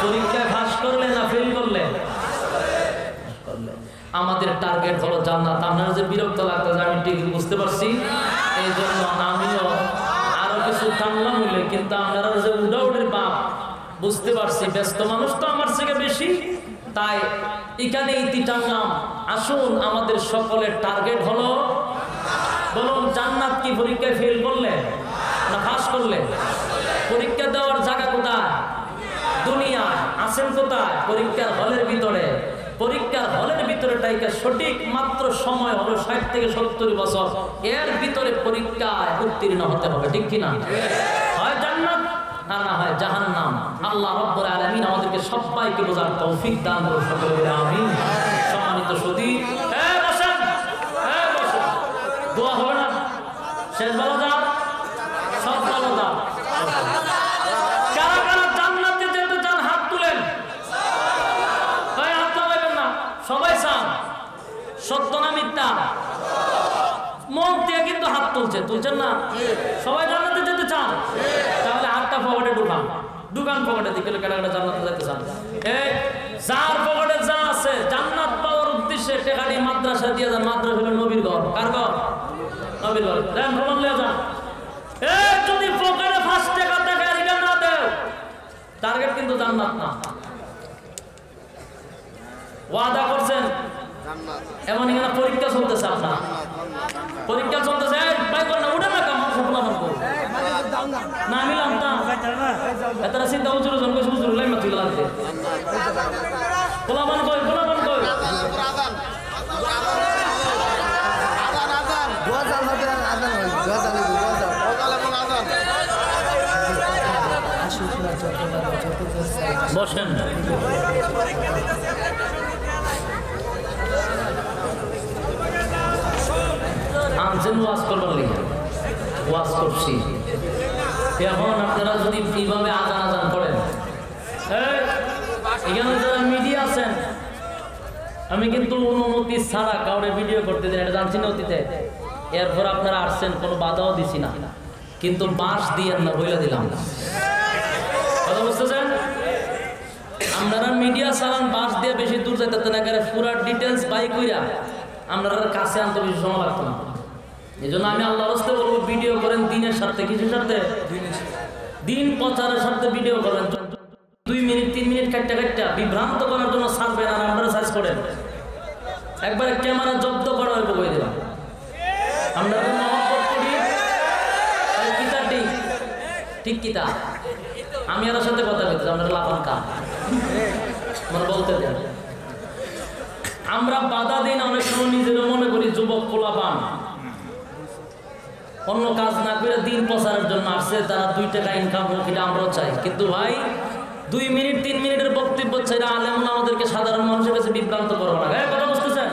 পরীক্ষায় পাস করলে না ফেল করলে? আমাদের টার্গেট হলো জান্নাত। আপনারা যে বিরক্ত লাগতেছে আমি ঠিক বুঝতে পারছি, এই জন্য আমিও আরো কিছু টানলাম হইলে, কিন্তু আপনারা যে উডাউডের বাপ বুঝতে পারছি, ব্যস্ত মানুষ তো আমার থেকে বেশি, তাই এখানে ইতি টানলাম। আসুন আমাদের সকলের টার্গেট হলো, বলুন জান্নাত কি পরীক্ষায় ফেল করলে না পাস করলে? পরীক্ষা দেওয়ার জায়গা কোথায়? দুনিয়ায়। আছেন কোথায়? পরীক্ষার হলের ভিতরে। পরীক্ষার হলের ভিতরে টাইকা সঠিক মাত্র সময় হলো 60 থেকে 70 বছর। এর ভিতরে পরীক্ষায় উত্তীর্ণ হতে হবে, ঠিক কিনা? হয় জান্নাত আর না হয় জাহান্নাম। আল্লাহ রাব্বুল আলামিন আমাদেরকে সবাইকে বোঝার তৌফিক দান করুন, সকলে বলে আমিন। সম্মানিত সুধী, বসেন, বসেন। দোয়া হবে না? শেষ ভালো যাও, সব ভালো যাও। কারা কারা জান্নাতে যেতে চান হাত তুলেন। সবাই চান? সত্য না মিথ্যা? মন থেকে কিন্তু হাত তুলছেন না? সবাই জান্নাতে যেতে চান? তাহলে হাতটা পকেটে ঢুকান পকেটে দিকে। কারা কারা জান্নাতে যেতে চান? এই যার পকেটে যা আছে জান্নাত পাওয়ার উদ্দেশ্যে টেকাটি মাদ্রাসা দিয়ে যান। মাদ্রাসা হলো নবীর ঘর। কার ঘর? নবীর ঘর। যান প্রমাণ লিয়ে যান। এই যদি পকেটে 5 টাকা টাকা রিটার্ন না দেও, টার্গেট কিন্তু জান্নাত না। ওয়াদা করছেন এমন এখানে পরীক্ষা চলতেছে, আপনার পরীক্ষা চলতেছে। ভাই করেন না, উঠে না কাম না মিলাম না এতটা চিন্তা উজুর জন কইছে উজুর লাইমা তুই লাগতে পোলাবান কই পোলাবান কই বসেন। আনছেন ওয়াজ করবার লিখে, ওয়াজ করছি। এখন আপনারা যদি এইভাবে আজান আজান করেন, এখানে যারা মিডিয়া আছেন, আমি কিন্তু অনুমতি ছাড়া কাউরে ভিডিও করতে দিন, এটা জানছি না অতীতে। এরপর আপনারা আসছেন, কোনো বাধাও দিছি না, কিন্তু বাঁশ দিয়েন না বলে দিলাম। কথা বুঝতেছেন? আপনারা মিডিয়া চালান, বাঁশ দিয়ে বেশি দূর যাইতে না, পুরা ডিটেলস বাই কইরা আপনারা কাছে আনতে বেশি সময় লাগতো না। এই জন্য আমি আল্লাহর রাস্তে বলবো, ভিডিও করেন দিনের স্বার্থে। কিছুর স্বার্থে? দিন প্রচারের স্বার্থে ভিডিও করেন। 2 মিনিট 3 মিনিট কাটটা কাটটা বিভ্রান্ত করার জন্য ছাড়বেন, আর আপনারা সার্চ করেন। একবারে ক্যামেরা জব্দ করা হইব বই দিলাম। আমরা মহব্বত করি কিতা ঠিক কিতা। আমি আর সাথে কথা বলতে আপনারা লাফান কা আমরা বলতে দেন। আমরা বাধা দিন, অনেক সময় নিজেরও মনে করি যুবক পোলাপান অন্য কাজ না করে দিন প্রচারের জন্য আসছে, তারা 2 টাকা ইনকাম হোক, এটা আমরাও চাই। কিন্তু ভাই 2 মিনিট 3 মিনিটের বক্তব্য ছেড়ে আলেমন আমাদেরকে সাধারণ মানুষের কাছে বিভ্রান্ত করবো না। কথা বুঝতেছেন?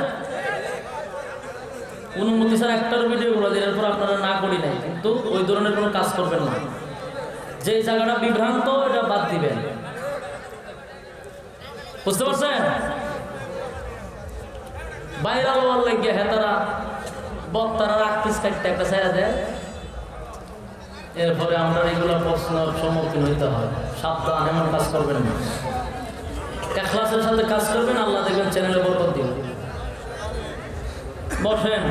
অনুমতি ছাড়া একটার ভিডিও করে দিনের পর আপনারা না করি নাই, কিন্তু ওই ধরনের কোনো কাজ করবেন না। যে জায়গাটা বিভ্রান্ত এটা বাদ দিবেন, বুঝতে পারছেন? ভাইরাল হওয়ার লাগিয়ে হেতারা বক্তারা রাখতিস কাটতে একটা ছায়া দেয়, এরপরে আমরা এগুলো প্রশ্নের সম্মুখীন হইতে হয়। সাবধান, এমন কাজ করবেন না। ইখলাসের সাথে কাজ করবেন, আল্লাহ দেখবেন চ্যানেলে বরকত দিবেন। বসেন,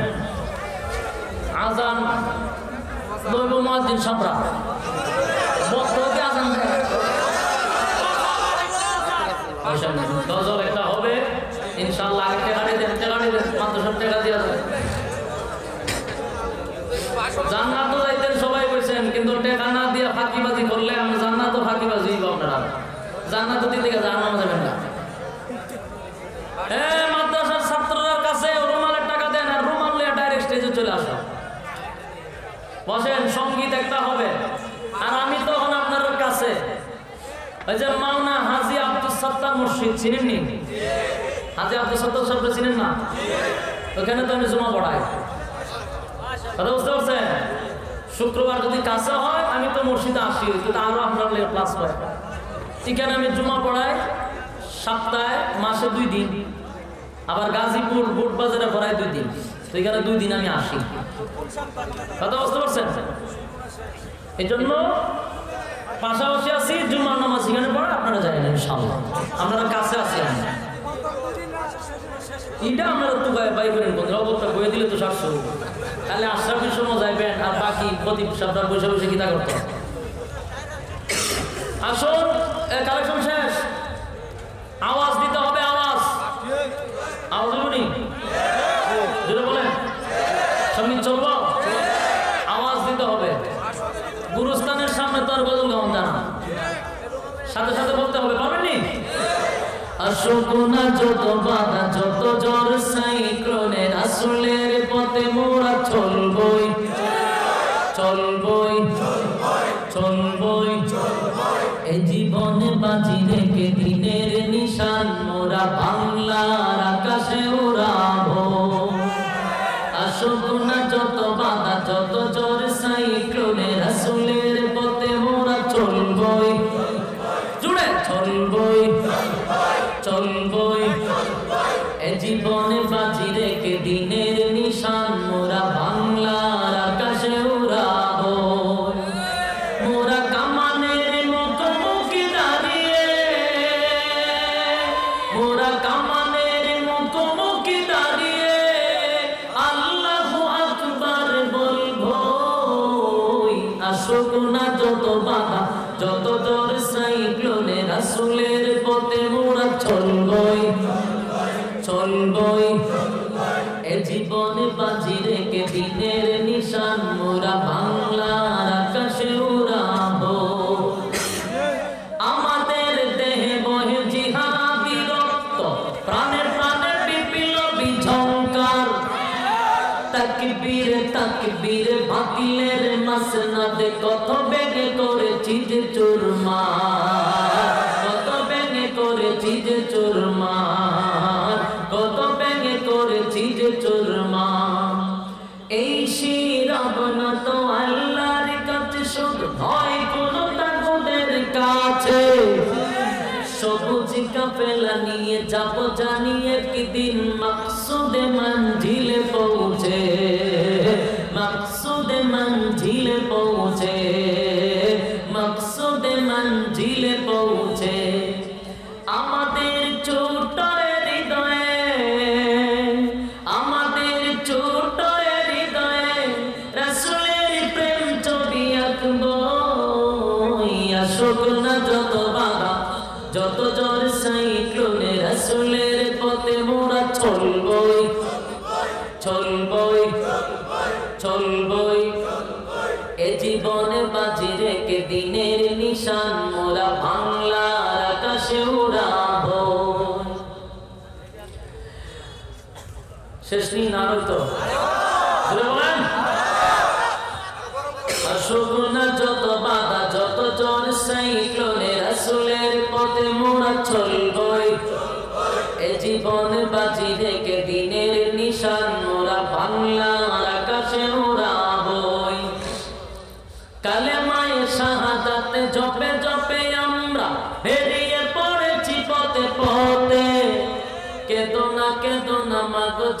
আজান দৈব মুয়াজ্জিন সামরা বক্তাকে আজান দেয়। বসেন, গজল একটা হবে ইনশাআল্লাহ। টাকা দিয়ে দেন, টাকা দিয়ে দেন, মাত্র সব টাকা দিয়ে দেন। জান্নাতও যাইতেন সবাই কইছেন, কিন্তু টাকা না দিয়ে ফাঁকিবাজি করলে আমি জান্নাতও ফাঁকিবাজি হইব। আপনারা জান্নাতও দিতে গেলে জাহান্নামে যাবেন না। মাদ্রাসার ছাত্রদের কাছে রুমালের টাকা দেন, আর রুমাল নিয়ে ডাইরেক্ট স্টেজে চলে আসো। বসেন, সঙ্গীত একটা হবে। আর আমি তখন আপনার কাছে ওই যে মাওনা হাজী আব্দুল সত্তার মসজিদ চিনেননি? হাজী আব্দুল সত্তার সাহেব চিনেন না? ওখানে তো আমি জুমা পড়াই। কথা বুঝতে পারছেন? শুক্রবার যদি কাছে হয় আমি তো মসজিদে আসি, কিন্তু আরো আপনার প্লাস হয়। এখানে আমি জুমা পড়াই সপ্তাহে, মাসে 2 দিন। আবার গাজীপুর বুট বাজারে পড়াই 2 দিন। তো এখানে 2 দিন আমি আসি। কথা বুঝতে পারছেন? এই জন্য পাশাপাশি আছি, জুমার নামাজ এখানে পড়ে, আপনারা জানেন ইনশাআল্লাহ। আপনারা কাছে আছি। এটা আপনারা তো বাই করেন, অবস্থা বয়ে দিলে তো 700। তাহলে আশরাফির সময় যাইবেন, আর বাকি প্রতি সপ্তাহ বসে বসে কিতা করতে। আসুন, কালেকশন শেষ, আওয়াজ দিতে হবে। আওয়াজ আওয়াজ হবনি যেটা বলেন, সঙ্গীত চলব, আওয়াজ দিতে হবে। গুরুস্থানের সামনে তো আর গজল গাওয়া জানা, সাথে সাথে বলতে হবে, পারবেননি? আশোকনা যত বাধা, যত জ্বর সাইক্লোনে, রাসূলের পথে মোরা চলবই, চলবই, চলবই। এই জীবনে বাজি রেখে দিনের নিশান মোরা বাংলার আকাশে উড়াবো। আশোকনা যত বাধা, যত জ্বর সাইক্লোনে, রাসূলের পথে মোরা চলবই, জুড়ে চলবই, চলবই। এ জীবনে বাজি রেখে দিনের নিশান মোরা বাংলার আকাশে উড়াবো। মোরা কামানের মুখোমুখি দাঁড়িয়ে, মোরা কামানের মুখোমুখি দাঁড়িয়ে আল্লাহু আকবার বলবো। আসুক না যত বাধা, যত জ্বর সাইক্লোনে, রাসূলের পথে মোরা চলবই, চলবই। এ জীবনে বাজি রেখে দিনের নিশান মোরা বাংলার আকাশে উড়াবো। আমাদের দেহে বহে জিহাদি রক্ত, প্রাণে প্রাণে বিপ্লবী ঝংকার। তাকবীর তাকবীর বাতিলের মাসনাদে কত বেগে করেছি যে চুরমার, কত বেগে করেছি যে চুরমার, কত বেগে করেছি যে চুরমার। এই শিরাবনা তো আল্লাহর কাছে শুধু হয় কোনো তাগুদের কাছে। সবুজ কাফেলা নিয়ে যাব জানি একদিন মাকসুদে মঞ্জিলে পৌঁছে, মাকসুদে মঞ্জিলে পৌঁছে, মাকসুদে মঞ্জিলে পৌঁছে। আমাদের ছোট হৃদয়ে, আমাদের ছোট হৃদয়ে রাসূলের প্রেম ছবি আঁকবো। আসুক না যত বাধা, যত জ্বর সাইক্লোনে, রাসূলের পথে মোরা চলবই, চলবই, চলবই। এ জীবনে বাজি রেখে দিনের নিশান মোরা বাংলার আকাশে উড়াবো। শেষ দিন আর তো বলেন, আসুক না যত বাধা, যত জ্বর সাইক্লোনে, রাসূলের পথে মোরা চলবই। এ জীবন বাজি রেখে দিনের নিশান মোরা বাংলা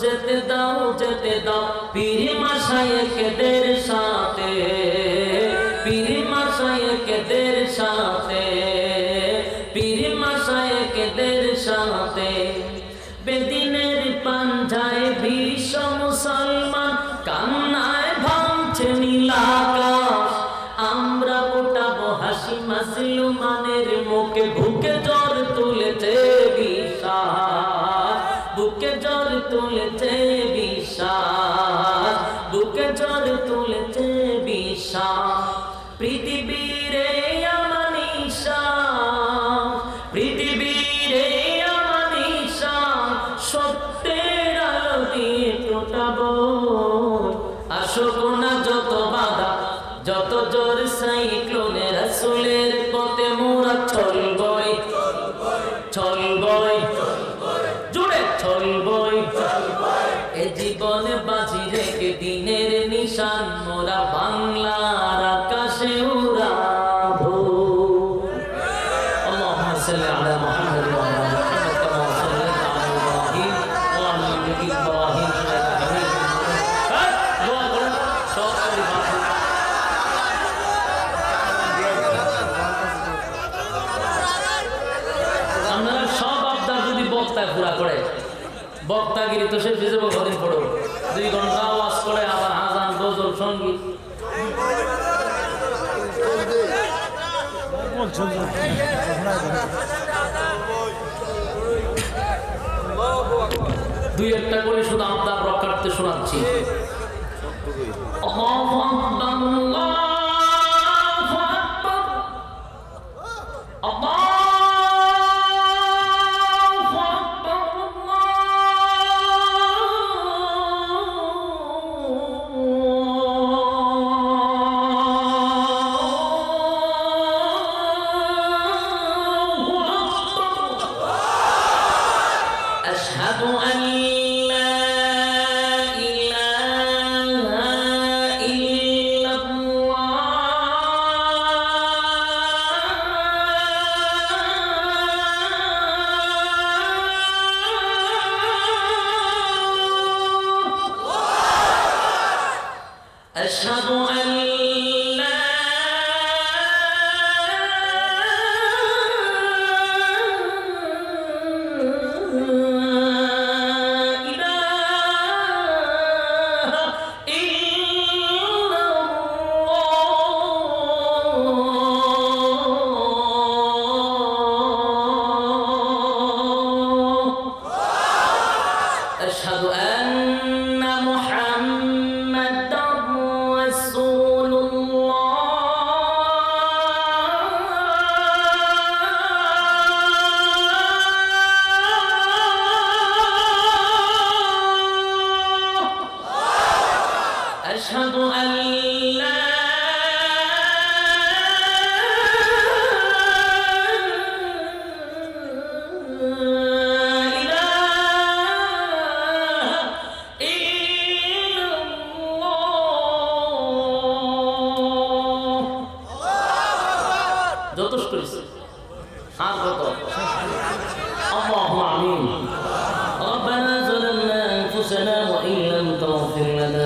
যেতে দাও পীর মাশায়েখদের সাথে, পীর মাশায়েখদের সাথে, পীর মাশায়েখদের সাথে। বেদিনের পাঞ্জায় বিশ্ব মুসলমান, কান্নায় ভাঙছে নীলাকাশ। আমরা ফোটাবো হাসি মাজলুমানের মুখে, বুকে জ্বর তুলেছে বিশ্বাস, বুকে জ্বর তুলেছে বিশ্বাস, বুকে জ্বর তুলেছে বিশ্বাস। পৃথিবীর আমানিশা, পৃথিবীর আমানিশা, সত্যের আলো দিয়ে টোটাবো। আসুক না যত বাধা, যত জোর সাইক্লোনে, রাসূলের পথে মোরা চলবই, চলবই, জুড়ে চলবই। এ জীবনে বাজি রেখে দিনের নিশান, মোরা বাংলার আকাশে উড়াবো। আল্লাহুম্মা সাল্লি আলা মুহাম্মাদ ওয়া আলা আলি মুহাম্মাদ কামা সাল্লাইতা আলা ইব্রাহিম ওয়া আলা আলি ইব্রাহিম ইন্নাকা হামিদুম মাজিদ। দোয়া করেন সব করে বাকি। আপনারা সব আবদার যদি বক্তায় পুরা করে, বক্তাগিরি তো সে ফিজে কদিন পড়ো, 2 ঘন্টা ওয়াজ করে আবার আজান গজল সঙ্গীত। দুই একটা করে শুধু আবদার রক্ষার্থে শোনাচ্ছি। আল্লাহু আকবার, আল্লাহু আকবার, আল্লাহু أشهد أن لا إله إلا الله، أشهد أن أشهد أن محمدا رسول الله، أشهد أن لا যথেষ্ট হয়েছে আর কত اللهم آمين ربنا ظلمنا أنفسنا وإن لم تغفر لنا